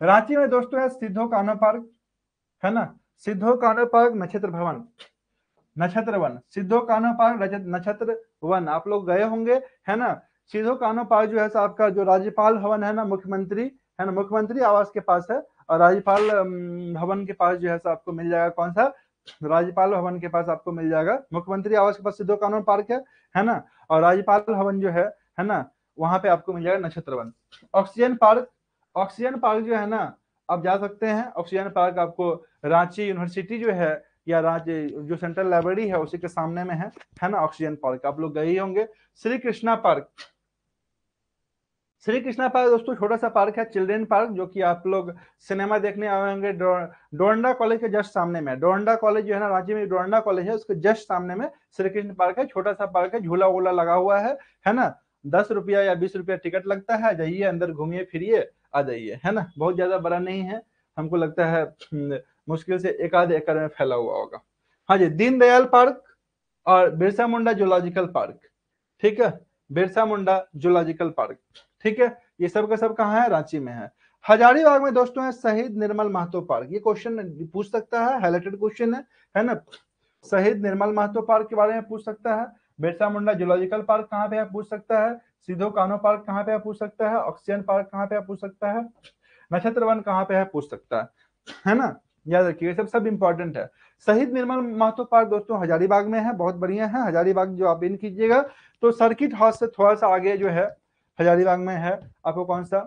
रांची में दोस्तों है सिद्धो कान्हा पार्क, है ना। सिद्धो कान्हा पार्क, नक्षत्र भवन, नक्षत्र वन, सिद्धो कान्हा पार्क, नक्षत्र वन, आप लोग गए होंगे, है ना। सिद्धो कान्हा पार्क जो है आपका जो राज्यपाल भवन है ना, मुख्यमंत्री, है ना, मुख्यमंत्री आवास के पास है। और राज्यपाल भवन के पास जो है आपको मिल जाएगा, कौन सा, राज्यपाल भवन के पास आपको मिल जाएगा। मुख्यमंत्री आवास के पास सिद्धो कान्हा पार्क है ना। और राज्यपाल भवन जो है ना, वहां पे आपको मिल जाएगा नक्षत्र one. Oxygen park, oxygen park जो है ना, आप जा सकते हैं ऑक्सीजन पार्क, आपको रांची यूनिवर्सिटी जो है, या राज्य जो सेंट्रल लाइब्रेरी है उसी के सामने में है ना ऑक्सीजन पार्क, आप लोग गए ही होंगे। श्री कृष्णा पार्क, श्री कृष्णा पार्क दोस्तों छोटा सा पार्क है, चिल्ड्रेन पार्क, जो कि आप लोग सिनेमा देखने आए होंगे। डोरंडा कॉलेज के जस्ट सामने में, डोरंडा कॉलेज जो है ना रांची में, डोरंडा कॉलेज है, उसके जस्ट सामने में श्री कृष्ण पार्क है। छोटा सा पार्क है, झूला वूला लगा हुआ है ना। 10 रुपया या 20 रुपया टिकट लगता है, जाइए अंदर घूमिए फिरिए आ जाइए, है ना। बहुत ज्यादा बड़ा नहीं है, हमको लगता है मुश्किल से 1 आध एकड़ में फैला हुआ होगा। हाँ जी, दीनदयाल पार्क और बिरसा मुंडा जूलॉजिकल पार्क, ठीक है, बिरसा मुंडा जूलॉजिकल पार्क, ठीक है। ये सब का सब कहाँ है, रांची में है। हजारीबाग में दोस्तों है शहीद निर्मल महतो पार्क, ये क्वेश्चन पूछ सकता है, हाईलाइटेड क्वेश्चन है ना। शहीद निर्मल महतो पार्क के बारे में पूछ सकता है। बिरसा मुंडा जूलॉजिकल पार्क कहाँ पे है, पूछ सकता है। सिद्धो कान्हो पार्क कहाँ पे है, पूछ सकता है। ऑक्सीजन पार्क कहाँ पे है, पूछ सकता है। नक्षत्र वन कहाँ पे है, पूछ सकता है ना। याद रखिए सब सब इंपॉर्टेंट है। शहीद निर्मल महतो पार्क दोस्तों हजारीबाग में है, बहुत बढ़िया है। हजारीबाग जो आप इन कीजिएगा तो सर्किट हाउस से थोड़ा सा आगे जो है हजारीबाग में है आपको कौन सा,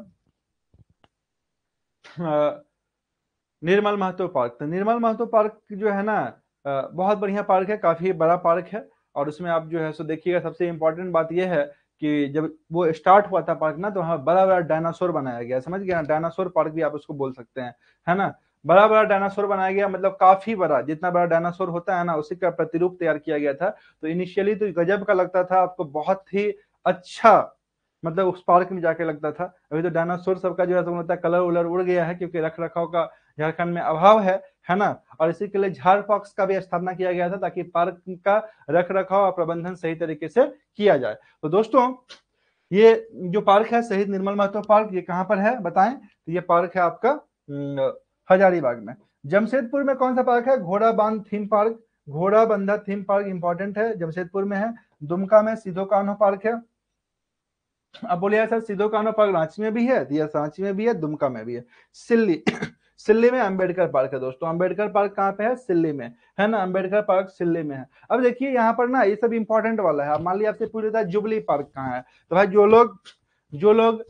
निर्मल महतो पार्क। तो निर्मल महतो पार्क जो है ना बहुत बढ़िया पार्क है, काफी बड़ा पार्क है। और उसमें आप जो है सो देखिएगा, सबसे इंपॉर्टेंट बात यह है कि जब वो स्टार्ट हुआ था पार्क ना, तो वहाँ बड़ा बड़ा डायनासोर बनाया गया, समझ गया ना, डायनासोर पार्क भी आप उसको बोल सकते हैं, है ना। बड़ा बड़ा डायनासोर बनाया गया, मतलब काफी बड़ा, जितना बड़ा डायनासोर होता है ना उसी का प्रतिरूप तैयार किया गया था। तो इनिशियली तो गजब का लगता था आपको, बहुत ही अच्छा, मतलब उस पार्क में जाके लगता था। अभी तो डायनासोर सबका जो है लगता है कलर उलर उड़ गया है, क्योंकि रख रखाव का झारखंड में अभाव है ना। और इसी के लिए झाड़ पॉक्स का भी स्थापना किया गया था, ताकि पार्क का रख रखाव और प्रबंधन सही तरीके से किया जाए। तो दोस्तों ये जो पार्क है शहीद निर्मल महतो पार्क, ये कहाँ पर है बताएं, तो ये पार्क है आपका हजारीबाग में। जमशेदपुर में कौन सा पार्क है, घोड़ा बांध थीम पार्क, घोड़ा बंधा थीम पार्क इंपॉर्टेंट है, जमशेदपुर में है। दुमका में सिद्धो कान्हो पार्क है। अब बोलिए सर सिद्धो कान्हो पार्क रांची में भी है, यस रांची में भी है, दुमका में भी है। सिल्ली सिल्ली में अंबेडकर पार्क है दोस्तों, अंबेडकर पार्क कहाँ पे है, सिल्ली में, है ना। अंबेडकर पार्क सिल्ली में है। अब देखिए यहाँ पर ना ये सब इंपॉर्टेंट वाला है। मान लिया आपसे पूछ लेता है जुबली पार्क कहाँ है, तो भाई जो लोग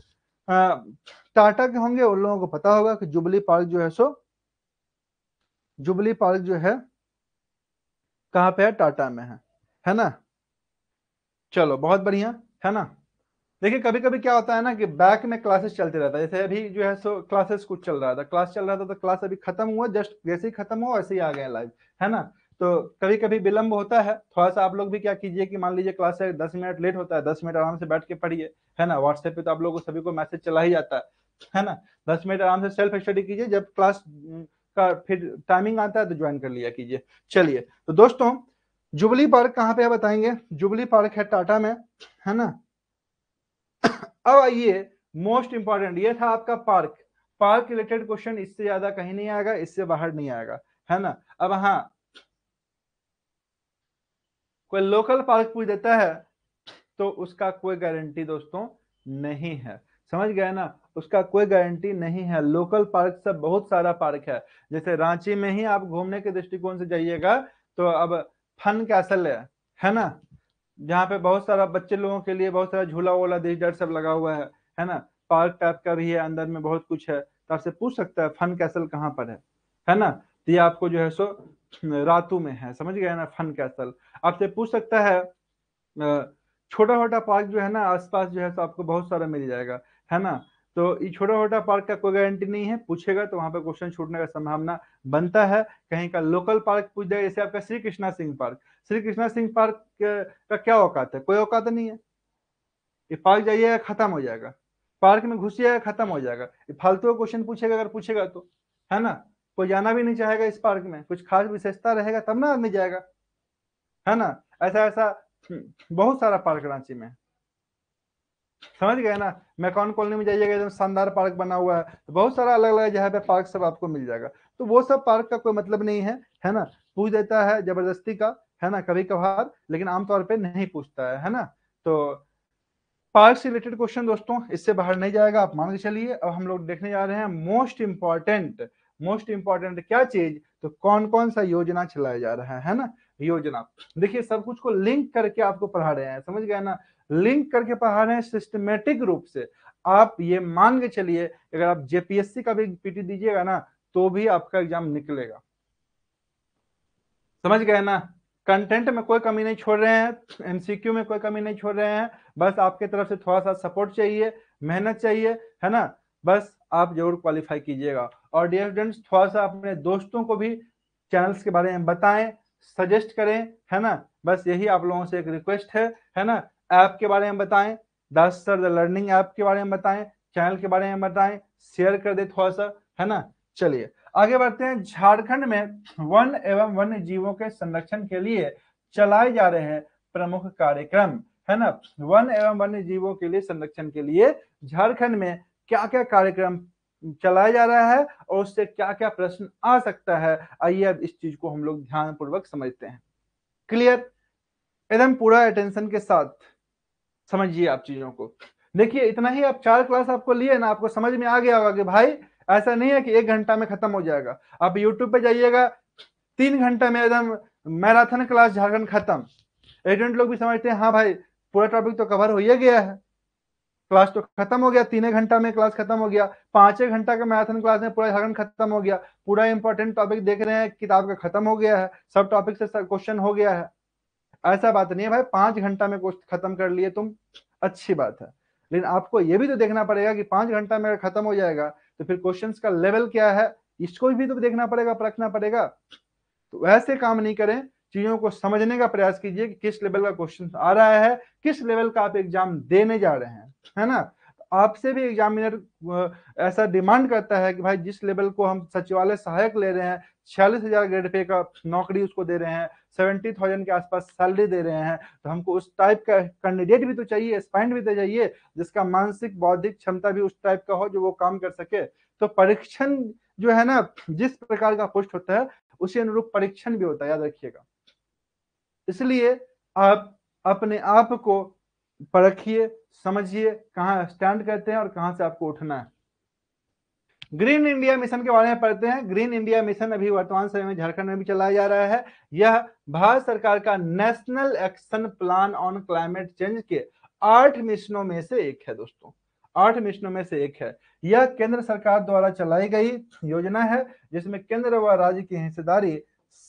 टाटा के होंगे उन लोगों को पता होगा कि जुबली पार्क जो है सो, जुबली पार्क जो है कहाँ पे है, टाटा में है। है ना। चलो बहुत बढ़िया, है ना। देखिए कभी कभी क्या होता है ना कि बैक में क्लासेस चलते रहता है, जैसे अभी जो है सो क्लासेस कुछ चल रहा था, क्लास चल रहा था तो क्लास अभी खत्म हुआ, जस्ट जैसे ही खत्म हुआ वैसे ही आ गए लाइव, है ना। तो कभी कभी विलंब होता है थोड़ा सा, आप लोग भी क्या कीजिए कि मान लीजिए क्लास से 10 मिनट लेट होता है, 10 मिनट आराम से बैठ के पढ़िए, है ना। व्हाट्सएप पे तो आप लोगों को सभी को मैसेज चला ही जाता है ना। 10 मिनट आराम से सेल्फ स्टडी कीजिए, जब क्लास का फिर टाइमिंग आता है तो ज्वाइन कर लिया कीजिए। चलिए तो दोस्तों, जुबली पार्क कहाँ पे है बताएंगे। जुबली पार्क है टाटा में, है ना। अब आइए, मोस्ट इंपॉर्टेंट, ये था आपका पार्क। पार्क रिलेटेड क्वेश्चन इससे ज्यादा कहीं नहीं आएगा, इससे बाहर नहीं आएगा, है ना। अब हाँ, कोई लोकल पार्क पूछ देता है तो उसका कोई गारंटी दोस्तों नहीं है, समझ गए ना। उसका कोई गारंटी नहीं है। लोकल पार्क से बहुत सारा पार्क है, जैसे रांची में ही आप घूमने के दृष्टिकोण से जाइएगा तो अब फन कैसल है ना, जहाँ पे बहुत सारा बच्चे लोगों के लिए बहुत सारा झूला वूला दिस डर सब लगा हुआ है ना। पार्क टाइप का भी है, अंदर में बहुत कुछ है, तो आपसे पूछ सकता है फन कैसल कहाँ पर है ना। तो ये आपको जो है सो रातू में है, समझ गए ना फन कैसल। आपसे पूछ सकता है छोटा छोटा पार्क जो है ना आसपास जो है तो आपको बहुत सारा मिल जाएगा, है ना। तो ये छोटा छोटा पार्क का कोई गारंटी नहीं है, पूछेगा तो वहां पे क्वेश्चन छूटने का संभावना बनता है। कहीं का लोकल पार्क पूछ जाएगा, जैसे आपका श्री कृष्णा सिंह पार्क। श्री कृष्णा सिंह पार्क का क्या औकात है, कोई औकात नहीं है। ये पार्क जाइएगा खत्म हो जाएगा, पार्क में घुसिएगा खत्म हो जाएगा। ये फालतू का क्वेश्चन पूछेगा, अगर पूछेगा तो, है ना। कोई जाना भी नहीं चाहेगा इस पार्क में, कुछ खास विशेषता रहेगा तब ना आदमी जाएगा, है ना। ऐसा ऐसा बहुत सारा पार्क रांची में, समझ गए ना। मैकॉन कॉलोनी में जाइएगा, एकदम शानदार पार्क बना हुआ है, तो बहुत सारा अलग अलग जगह पे पार्क सब आपको मिल जाएगा। तो वो सब पार्क का कोई मतलब नहीं है ना। पूछ देता है जबरदस्ती का, है ना, कभी कभार, लेकिन आमतौर पे नहीं पूछता है ना। तो पार्क से रिलेटेड क्वेश्चन दोस्तों इससे बाहर नहीं जाएगा, आप मान के चलिए। अब हम लोग देखने जा रहे हैं मोस्ट इंपॉर्टेंट क्या चीज, तो कौन कौन सा योजना चलाया जा रहा है ना। योजना, देखिए सब कुछ को लिंक करके आपको पढ़ा रहे हैं, समझ गए ना। लिंक करके पढ़ा रहे हैं सिस्टमेटिक रूप से। आप ये मान के चलिए, अगर आप जेपीएससी का भी पीटी दीजिएगा ना तो भी आपका एग्जाम निकलेगा, समझ गए ना। कंटेंट में कोई कमी नहीं छोड़ रहे हैं, एमसीक्यू में कोई कमी नहीं छोड़ रहे हैं, बस आपके तरफ से थोड़ा सा सपोर्ट चाहिए, मेहनत चाहिए, है ना। बस आप जरूर क्वालिफाई कीजिएगा। और डियर स्टूडेंट्स, थोड़ा सा अपने दोस्तों को भी चैनल्स के बारे में बताएं, सजेस्ट करें, है ना। बस यही आप लोगों से एक रिक्वेस्ट है ना। ऐप के बारे में बताएं, दास सर द लर्निंग ऐप के बारे में बताएं, चैनल के बारे में बताएं, शेयर कर दे थोड़ा सा, है ना। चलिए आगे बढ़ते हैं। झारखंड में वन एवं वन्य जीवों के संरक्षण के लिए चलाए जा रहे हैं प्रमुख कार्यक्रम, है ना। वन एवं वन्य जीवों के लिए संरक्षण के लिए झारखंड में क्या क्या कार्यक्रम चलाया जा रहा है और उससे क्या क्या प्रश्न आ सकता है, आइए अब इस चीज को हम लोग ध्यान पूर्वक समझते हैं। क्लियर, एकदम पूरा अटेंशन के साथ समझिए आप चीजों को। देखिए इतना ही, आप 4 क्लास आपको लिए ना, आपको समझ में आ गया होगा कि भाई ऐसा नहीं है कि 1 घंटा में खत्म हो जाएगा। आप यूट्यूब पे जाइएगा, 3 घंटा में एकदम मैराथन क्लास झारखंड खत्म। एजेंट लोग भी समझते हैं हाँ भाई पूरा टॉपिक तो कवर हो ही गया है, क्लास तो खत्म हो गया, 3 घंटा में क्लास खत्म हो गया, 5 घंटा का मैराथन क्लास में पूरा झारखंड खत्म हो गया, पूरा इंपॉर्टेंट टॉपिक देख रहे हैं किताब का खत्म हो गया है, सब टॉपिक से क्वेश्चन हो गया है। ऐसा बात नहीं है भाई, 5 घंटा में खत्म कर लिए तुम, अच्छी बात है। लेकिन आपको यह भी तो देखना पड़ेगा कि 5 घंटा में अगर खत्म हो जाएगा तो फिर क्वेश्चंस का लेवल क्या है, इसको भी तो देखना पड़ेगा, परखना पड़ेगा। तो वैसे काम नहीं करें, चीजों को समझने का प्रयास कीजिए कि किस लेवल का क्वेश्चन आ रहा है, किस लेवल का आप एग्जाम देने जा रहे हैं, है ना। आपसे भी एग्जामिनर ऐसा डिमांड करता है कि भाई जिस लेवल को हम सचिवालय सहायक ले रहे हैं, 46,000 ग्रेड पे का नौकरी उसको दे रहे हैं, 70,000 के आसपास सैलरी दे रहे हैं, तो हमको उस टाइप का कैंडिडेट भी तो चाहिए, एस्पायरेंट भी तो चाहिए, जिसका मानसिक बौद्धिक क्षमता भी उस टाइप का हो जो वो काम कर सके। तो परीक्षण जो है ना, जिस प्रकार का पोस्ट होता है उसी अनुरूप परीक्षण भी होता है, याद रखिएगा। इसलिए आप अपने आप को परखिए, समझिए कहाँ स्टैंड करते हैं और कहां से आपको उठना है। ग्रीन इंडिया मिशन के बारे में पढ़ते हैं। ग्रीन इंडिया मिशन अभी वर्तमान समय में झारखंड में भी चलाया जा रहा है। यह भारत सरकार का national action plan on climate change के 8 मिशनों में से एक है दोस्तों, 8 मिशनों में से एक है। यह केंद्र सरकार द्वारा चलाई गई योजना है जिसमें केंद्र व राज्य की हिस्सेदारी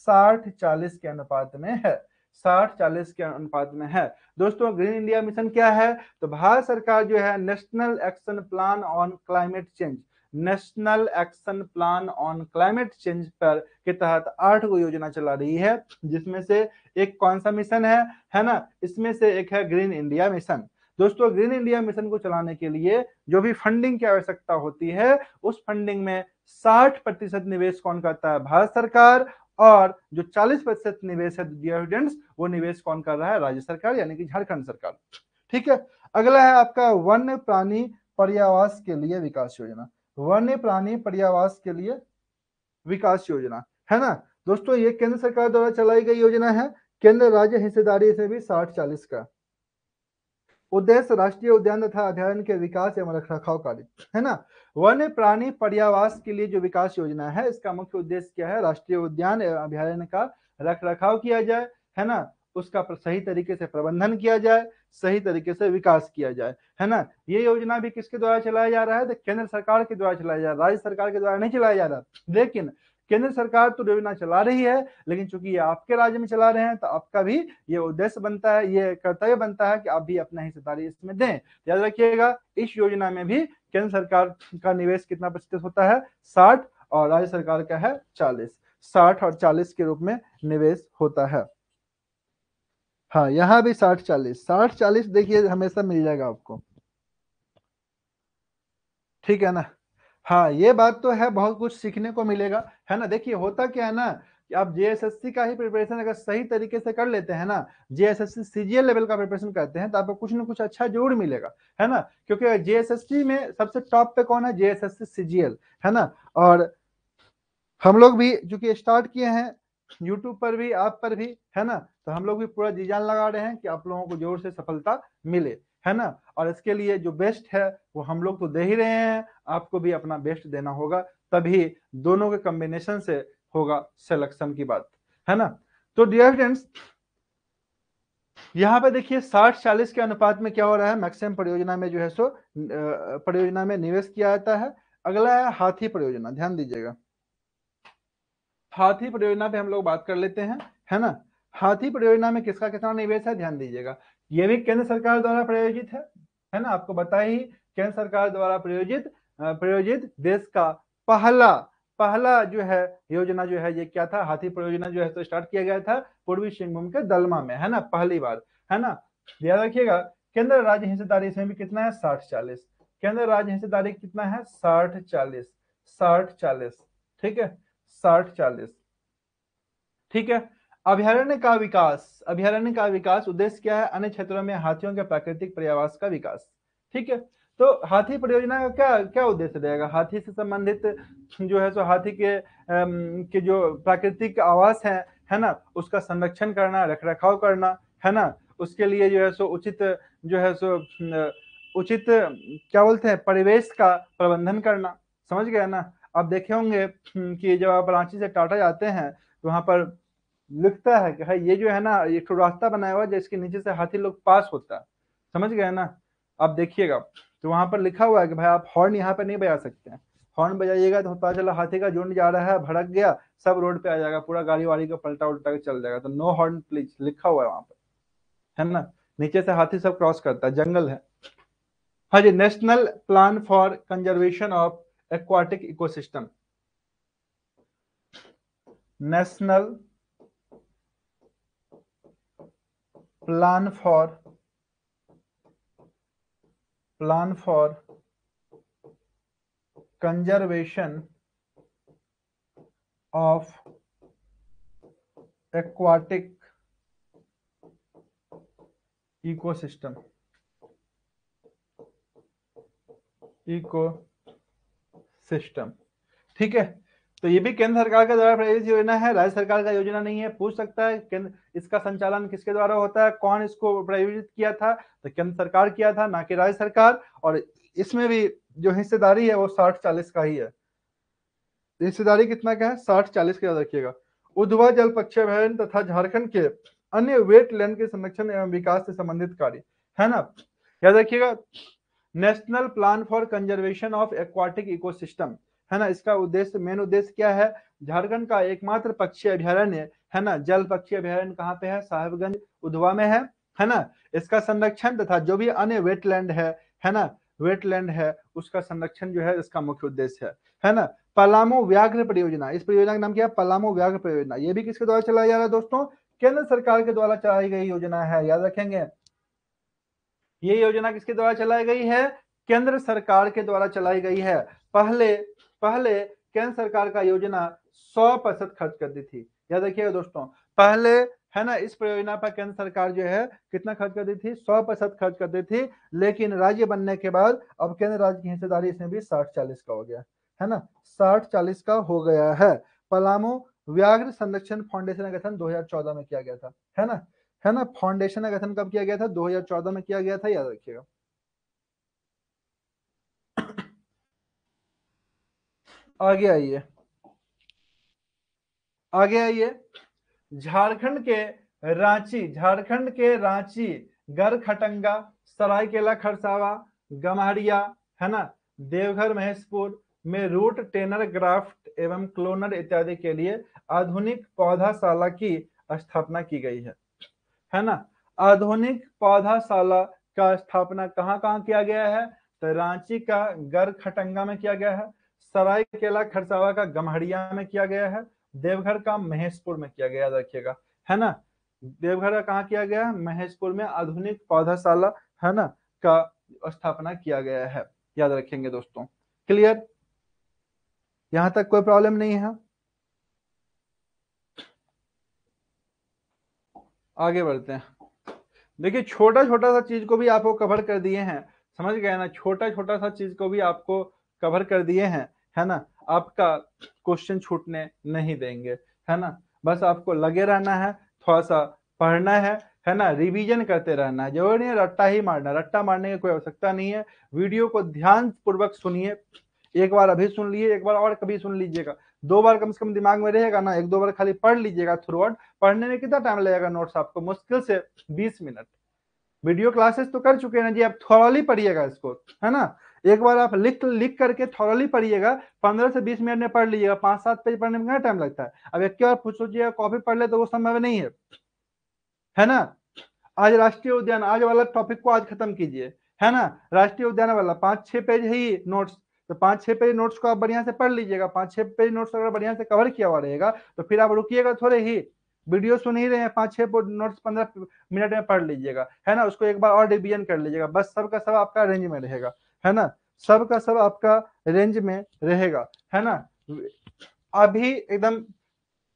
60-40 के अनुपात में है। 60-40 के अनुपात में है। दोस्तों ग्रीन इंडिया मिशन क्या है? तो भारत सरकार जो है national action plan on climate change, national action plan on climate change पर के तहत 8 गो योजना चला रही है, जिसमें से एक कौन सा मिशन है ना, इसमें से एक है ग्रीन इंडिया मिशन। दोस्तों ग्रीन इंडिया मिशन को चलाने के लिए जो भी फंडिंग की आवश्यकता होती है, उस फंडिंग में 60% निवेश कौन करता है? भारत सरकार, और जो 40% निवेश है डिविडेंड्स, वो निवेश कौन कर रहा है? राज्य सरकार, यानी कि झारखंड सरकार। ठीक है, अगला है आपका वन्य प्राणी पर्यावास के लिए विकास योजना, वन्य प्राणी पर्यावास के लिए विकास योजना, है ना। दोस्तों ये केंद्र सरकार द्वारा चलाई गई योजना है, केंद्र राज्य हिस्सेदारी से भी 60-40 का। उद्देश्य राष्ट्रीय उद्यान तथा अभयारण्य के विकास एवं रखरखाव कार्य, है ना। वन्य प्राणी पर्यावास के लिए जो विकास योजना है, इसका मुख्य उद्देश्य क्या है? राष्ट्रीय उद्यान एवं अभयारण्य का रखरखाव किया जाए, है ना, उसका सही तरीके से प्रबंधन किया जाए, सही तरीके से विकास किया जाए, है ना। ये योजना भी किसके द्वारा चलाया जा रहा है? तो केंद्र सरकार के द्वारा चलाया जा रहा है, राज्य सरकार के द्वारा नहीं चलाया जा रहा। लेकिन केंद्र सरकार तो योजना चला रही है, लेकिन चूंकि ये आपके राज्य में चला रहे हैं, तो आपका भी ये उद्देश्य बनता है, ये कर्तव्य बनता है कि आप भी अपना हिस्सेदारी इसमें दें। याद रखिएगा, इस योजना में भी केंद्र सरकार का निवेश कितना प्रतिशत होता है? 60, और राज्य सरकार का है 40। 60 और 40 के रूप में निवेश होता है। हाँ, यहाँ भी 60-40, 60-40 देखिए हमेशा मिल जाएगा आपको, ठीक है ना। हाँ, ये बात तो है, बहुत कुछ सीखने को मिलेगा, है ना। देखिए होता क्या है ना, कि आप जेएसएससी का ही प्रिपरेशन अगर सही तरीके से कर लेते हैं ना, जेएसएससी सीजीएल लेवल का प्रिपरेशन करते हैं, तो आपको कुछ ना कुछ अच्छा जरूर मिलेगा, है ना। क्योंकि जेएसएससी में सबसे टॉप पे कौन है? जेएसएससी सीजीएल, है ना। और हम लोग भी चूंकि स्टार्ट किए हैं यूट्यूब पर भी, आप पर भी, है ना, तो हम लोग भी पूरा जी जान लगा रहे हैं कि आप लोगों को जोर से सफलता मिले, है ना। और इसके लिए जो बेस्ट है वो हम लोग तो दे ही रहे हैं, आपको भी अपना बेस्ट देना होगा, तभी दोनों के कॉम्बिनेशन से होगा सिलेक्शन की बात, है ना। तो डियर फ्रेंड्स, यहाँ पे देखिए 60-40 के अनुपात में क्या हो रहा है? मैक्सिमम परियोजना में जो है सो परियोजना में निवेश किया जाता है। अगला है हाथी परियोजना, ध्यान दीजिएगा, हाथी परियोजना पे हम लोग बात कर लेते हैं, है ना। हाथी परियोजना में किसका कितना निवेश है? ध्यान दीजिएगा, ये भी केंद्र सरकार द्वारा प्रायोजित है ना। आपको बताया ही, केंद्र सरकार द्वारा प्रायोजित देश का पहला पहला जो है योजना जो है, ये क्या था? हाथी परियोजना जो है तो स्टार्ट किया गया था पूर्वी सिंहभूम के दलमा में, है ना, पहली बार, है ना। याद रखिएगा, केंद्र राज्य हिस्सेदारी इसमें भी कितना है? 60-40। केंद्र राज्य हिस्सेदारी कितना है? 60-40, 60-40, ठीक है, 60-40, ठीक है। अभयारण्य का विकास उद्देश्य क्या है? अन्य क्षेत्रों में हाथियों के प्राकृतिक पर्यावास का विकास, ठीक है। तो हाथी परियोजना का क्या क्या उद्देश्य रहेगा? हाथी से संबंधित जो है सो हाथी के जो प्राकृतिक आवास है ना, उसका संरक्षण करना, रखरखाव करना, है ना। उसके लिए जो है सो उचित क्या बोलते हैं, परिवेश का प्रबंधन करना, समझ गए ना। आप देखे होंगे कि जब आप रांची से टाटा जाते हैं, तो वहां पर लिखता है कि भाई ये जो है ना, ये तो रास्ता बनाया हुआ है जिसके नीचे से हाथी लोग पास होता है, समझ गए ना। आप देखिएगा, तो वहां पर लिखा हुआ है कि भाई आप हॉर्न यहाँ पे नहीं बजा सकते हैं, हॉर्न बजाइएगा तो पता चला हाथी का झुंड जा रहा है, भड़क गया, सब रोड पे आ जाएगा, पूरा गाड़ी वाड़ी को पलटा उल्टा के चल जाएगा। तो नो हॉर्न प्लीज लिखा हुआ है वहां पर, है ना। नीचे से हाथी सब क्रॉस करता है, जंगल है। हाँ जी, national plan for conservation of aquatic ecosystem, national plan for conservation of aquatic ecosystem ठीक है। तो ये भी केंद्र सरकार के द्वारा प्रायोजित योजना है, राज्य सरकार का योजना नहीं है। पूछ सकता है केंद्र, इसका संचालन किसके द्वारा होता है? कौन इसको प्रायोजित किया था? तो केंद्र सरकार किया था, ना कि राज्य सरकार। और इसमें भी जो हिस्सेदारी है वो 60-40 का ही है। हिस्सेदारी कितना का है? 60-40 का, याद रखिएगा। उधवा जल पक्षी अभयारण्य तथा झारखंड के अन्य वेटलैंड के संरक्षण एवं विकास से संबंधित कार्य, है ना, याद रखिएगा। National plan for conservation of aquatic ecosystem, है ना। इसका उद्देश्य, मेन उद्देश्य क्या है? झारखंड का एकमात्र पक्षी अभयारण्य, है ना, जल पक्षी अभयारण्य कहाँ पे है? साहिबगंज उधवा में है ना। इसका संरक्षण तथा जो भी अन्य वेटलैंड है ना, वेटलैंड है, उसका संरक्षण जो है इसका मुख्य उद्देश्य है ना। पलामू व्याघ्र परियोजना, इस परियोजना का नाम क्या है? पलामू व्याघ्र परियोजना। ये भी किसके द्वारा चलाया जा रहा है दोस्तों? केंद्र सरकार के द्वारा चलाई गई योजना है, याद रखेंगे। ये योजना किसके द्वारा चलाई गई है? केंद्र सरकार के द्वारा चलाई गई है। पहले पहले केंद्र सरकार का योजना 100% खर्च करती थी, याद रखिएगा दोस्तों। पहले, है ना, इस परियोजना पर केंद्र सरकार जो है कितना खर्च करती थी? 100% खर्च करती थी। लेकिन राज्य बनने के बाद अब केंद्र राज्य की हिस्सेदारी इसमें भी 60-40 का हो गया, है ना, 60-40 का हो गया है। पलामू व्याघ्र संरक्षण फाउंडेशन का गठन 2014 में किया गया था, है ना। फाउंडेशन का गठन कब किया गया था? 2014 में किया गया था, याद रखिएगा। आगे आइए, आगे आइए। झारखंड के रांची, गरखटंगा, सरायकेला खरसावा, गम्हरिया, है ना, देवघर, महेशपुर में रूट टेनर ग्राफ्ट एवं क्लोनर इत्यादि के लिए आधुनिक पौधाशाला की स्थापना की गई है ना। आधुनिक पौधाशाला का स्थापना कहाँ कहाँ किया गया है? तो रांची का गरखटंगा में किया गया है, सरायकेला खरसावा का गम्हरिया में किया गया है, देवघर का महेशपुर में किया गया, याद रखिएगा, है ना। देवघर का कहाँ किया गया? महेशपुर में आधुनिक पौधाशाला, है ना, का स्थापना किया गया है, याद रखेंगे दोस्तों। क्लियर? यहां तक कोई प्रॉब्लम नहीं है? आगे बढ़ते हैं। देखिए, छोटा छोटा सा चीज को भी आपको कवर कर दिए हैं, समझ गए ना। छोटा छोटा सा चीज को भी आपको कवर कर दिए हैं, है ना। आपका क्वेश्चन छूटने नहीं देंगे, है ना। बस आपको लगे रहना है, थोड़ा सा पढ़ना है ना, रिवीजन करते रहना है। जरूरी नहीं है रट्टा ही मारना, रट्टा मारने की कोई आवश्यकता नहीं है। वीडियो को ध्यान पूर्वक सुनिए, एक बार अभी सुन लिए, एक बार और कभी सुन लीजिएगा, 2 बार कम से कम दिमाग में रहेगा ना। 1-2 बार खाली पढ़ लीजिएगा थ्रू आउट। पढ़ने में कितना टाइम लगेगा? नोट्स आपको मुश्किल से 20 मिनट। वीडियो क्लासेस तो कर चुके हैं ना जी, आप थॉरली पढ़िएगा इसको, है ना। एक बार आप लिख लिख करके थॉरली पढ़िएगा, 15 से 20 मिनट में पढ़ लीजिएगा। 5-7 पेज पढ़ने में कितना टाइम लगता है? अब एक बार सोचिएगा कॉपी पढ़ ले तो वो संभव नहीं है ना। आज राष्ट्रीय उद्यान, आज वाला टॉपिक को आज खत्म कीजिए, है ना। राष्ट्रीय उद्यान वाला 5-6 पेज है ही नोट्स, तो 5-6 पेज नोट्स को आप बढ़िया से पढ़ लीजिएगा। 5-6 पेज नोट्स अगर बढ़िया से कवर किया हुआ रहेगा तो फिर आप रुकिएगा थोड़े ही, वीडियो सुन ही रहे हैं, 5-6 नोट्स 15 मिनट में पढ़ लीजिएगा, है ना। उसको एक बार और रिवीजन कर लीजिएगा, बस सबका सब आपका रेंज में रहेगा, है ना। सबका सब आपका रेंज में रहेगा, है ना। अभी एकदम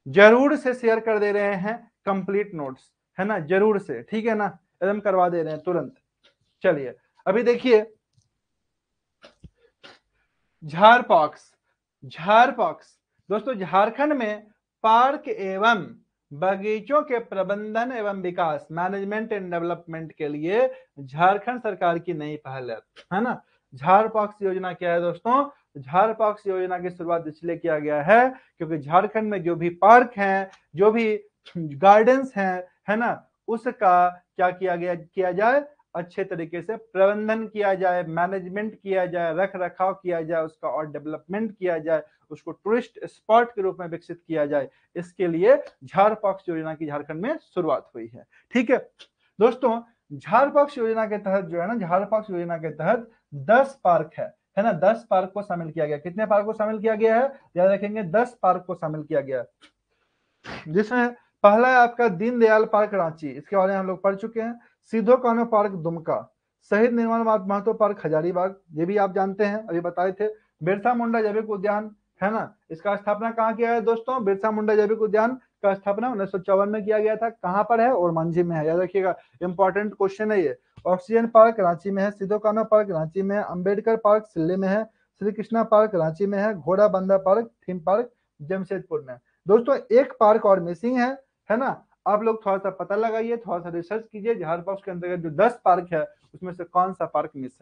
जरूर से शेयर कर दे रहे हैं कंप्लीट नोट्स, है ना, जरूर से, ठीक है ना, एकदम करवा दे रहे हैं तुरंत। चलिए अभी देखिए, झारपॉक्स, झारपॉक्स दोस्तों, झारखंड में पार्क एवं बगीचों के प्रबंधन एवं विकास, मैनेजमेंट एंड डेवलपमेंट के लिए झारखंड सरकार की नई पहल है ना। झारपॉक्स योजना क्या है दोस्तों? झारपॉक्स योजना की शुरुआत इसलिए किया गया है क्योंकि झारखंड में जो भी पार्क हैं, जो भी गार्डन्स हैं, है ना, उसका क्या किया जाए, अच्छे तरीके से प्रबंधन किया जाए, मैनेजमेंट किया जाए, रख रखाव किया जाए उसका, और डेवलपमेंट किया जाए, उसको टूरिस्ट स्पॉट के रूप में विकसित किया जाए। इसके लिए झारपॉक्स योजना की झारखंड में शुरुआत हुई है, ठीक है दोस्तों। झारपॉक्स योजना के तहत जो है ना, झारपॉक्स योजना के तहत 10 पार्क है ना, 10 पार्क को शामिल किया गया। कितने पार्क को शामिल किया गया है? याद रखेंगे, 10 पार्क को शामिल किया गया, जिसमें पहला है आपका दीनदयाल पार्क रांची, इसके बारे में हम लोग पढ़ चुके हैं। सीधो कान्हो पार्क दुमका, शहीद निर्मल महतो पार्क हजारीबाग, ये भी आप जानते हैं, अभी बताए थे। बिरसा मुंडा जैविक उद्यान, है ना, इसका स्थापना कहाँ किया है दोस्तों? बिरसा मुंडा जैविक उद्यान का स्थापना 1954 में किया गया था। कहाँ पर है? ओरमांझी में है, याद रखिएगा, इंपॉर्टेंट क्वेश्चन है ये। ऑक्सीजन पार्क रांची में है, सीधो कान्हो पार्क रांची में है, अम्बेडकर पार्क सिल्ले में है, श्री कृष्णा पार्क रांची में है, घोड़ा बंदा पार्क, थीम पार्क जमशेदपुर में। दोस्तों एक पार्क और मिसिंग है ना। आप लोग थोड़ा सा पता लगाइए, थोड़ा सा रिसर्च कीजिए, झारपॉक्स के अंतर्गत जो 10 पार्क है उसमें से कौन सा पार्क मिस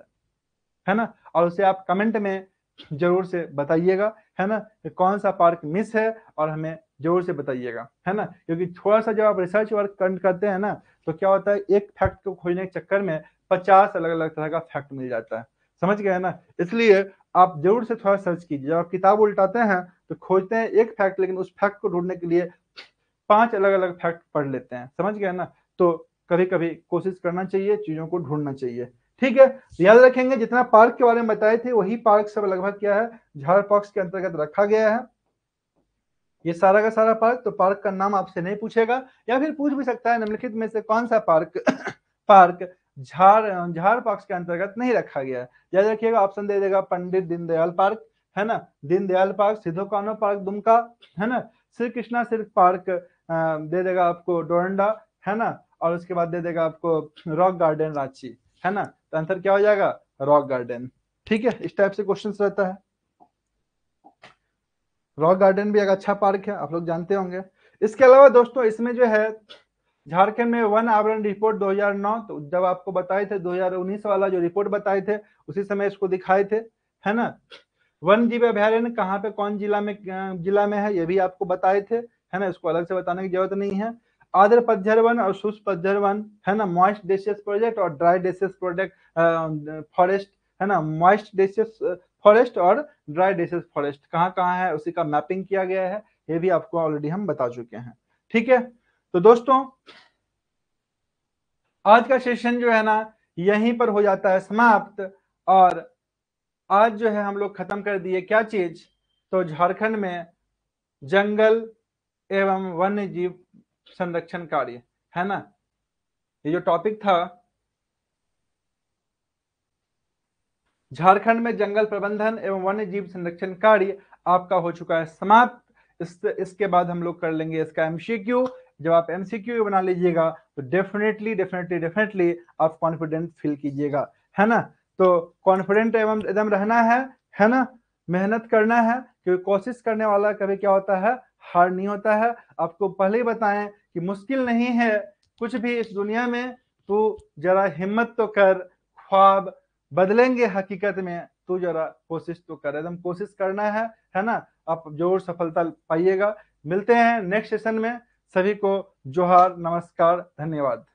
है ना, और उसे आप कमेंट में जरूर से बताइएगा, है ना, कि कौन सा पार्क मिस है, और हमें जरूर से बताइएगा, है ना। क्योंकि थोड़ा सा जब आप रिसर्च वर्क करते हैं ना, तो क्या होता है, एक फैक्ट को खोजने के चक्कर में 50 अलग अलग तरह का फैक्ट मिल जाता है, समझ गए ना। इसलिए आप जरूर से थोड़ा सर्च कीजिए। जब आप किताब उल्टाते हैं तो खोजते हैं एक फैक्ट, लेकिन उस फैक्ट को ढूंढने के लिए 5 अलग-अलग फैक्ट पढ़ लेते हैं। समझ गए ना। तो कभी-कभी कोशिश करना चाहिए, चीजों को ढूंढना चाहिए। ठीक है, याद रखेंगे जितना पार्क के बारे में बताए थे वही पार्क सब लगभग क्या है, झाड़ पॉक्स के अंतर्गत रखा गया है। ये सारा का सारा पार्क, तो पार्क का नाम आपसे नहीं पूछेगा, या फिर पूछ भी सकता है निम्नलिखित में से कौन सा पार्क पार्क झाड़ पॉक्स के अंतर्गत नहीं रखा गया है। याद रखिएगा, ऑप्शन दे देगा पंडित दीनदयाल पार्क, है ना, दीनदयाल पार्क, सिद्धो कान्हो पार्क दुमका, है ना, श्री कृष्णा सिल्क पार्क दे देगा आपको डोरंडा, है ना, और उसके बाद दे देगा आपको रॉक गार्डन रांची, है ना। तो आंसर क्या हो जाएगा, रॉक गार्डन। ठीक है, इस टाइप से क्वेश्चन रहता है। रॉक गार्डन भी एक अच्छा पार्क है, आप लोग जानते होंगे। इसके अलावा दोस्तों इसमें जो है झारखंड में वन आवरण रिपोर्ट 2009, तो जब आपको बताए थे 2019 वाला जो रिपोर्ट बताए थे उसी समय इसको दिखाए थे, है ना। वन जीव अभयारण्य कहाँ पे कौन जिला में है ये भी आपको बताए थे, है ना, इसको अलग से बताने की जरूरत नहीं है। आर्द्र पतझड़ वन और शुष्क पतझड़ वन, है ना, मॉइस्ट डेसियस प्रोजेक्ट और ड्राई डेसियस प्रोजेक्ट फॉरेस्ट, है ना, मॉइस्ट डेसियस फॉरेस्ट और ड्राई डेसियस फॉरेस्ट कहाँ कहाँ है उसी का मैपिंग किया गया है, ये भी आपको ऑलरेडी हम बता चुके हैं। ठीक है, तो दोस्तों आज का सेशन जो है ना यहीं पर हो जाता है समाप्त। और आज जो है हम लोग खत्म कर दिए क्या चीज, तो झारखंड में जंगल एवं वन्य जीव संरक्षण कार्य, है ना। ये जो टॉपिक था झारखंड में जंगल प्रबंधन एवं वन्य जीव संरक्षण कार्य आपका हो चुका है समाप्त। इसके बाद हम लोग कर लेंगे इसका एमसीक्यू। जब आप एमसीक्यू बना लीजिएगा तो डेफिनेटली डेफिनेटली डेफिनेटली आप कॉन्फिडेंट फील कीजिएगा, है ना। तो कॉन्फिडेंट एवं एकदम रहना है ना, मेहनत करना है, क्योंकि कोशिश करने वाला कभी क्या होता है, हार नहीं होता है। आपको पहले ही बताएं कि मुश्किल नहीं है कुछ भी इस दुनिया में, तू जरा हिम्मत तो कर, ख्वाब बदलेंगे हकीकत में, तू जरा कोशिश तो कर, एकदम कोशिश करना है ना। आप जरूर सफलता पाइएगा। मिलते हैं नेक्स्ट सेशन में। सभी को जोहार, नमस्कार, धन्यवाद।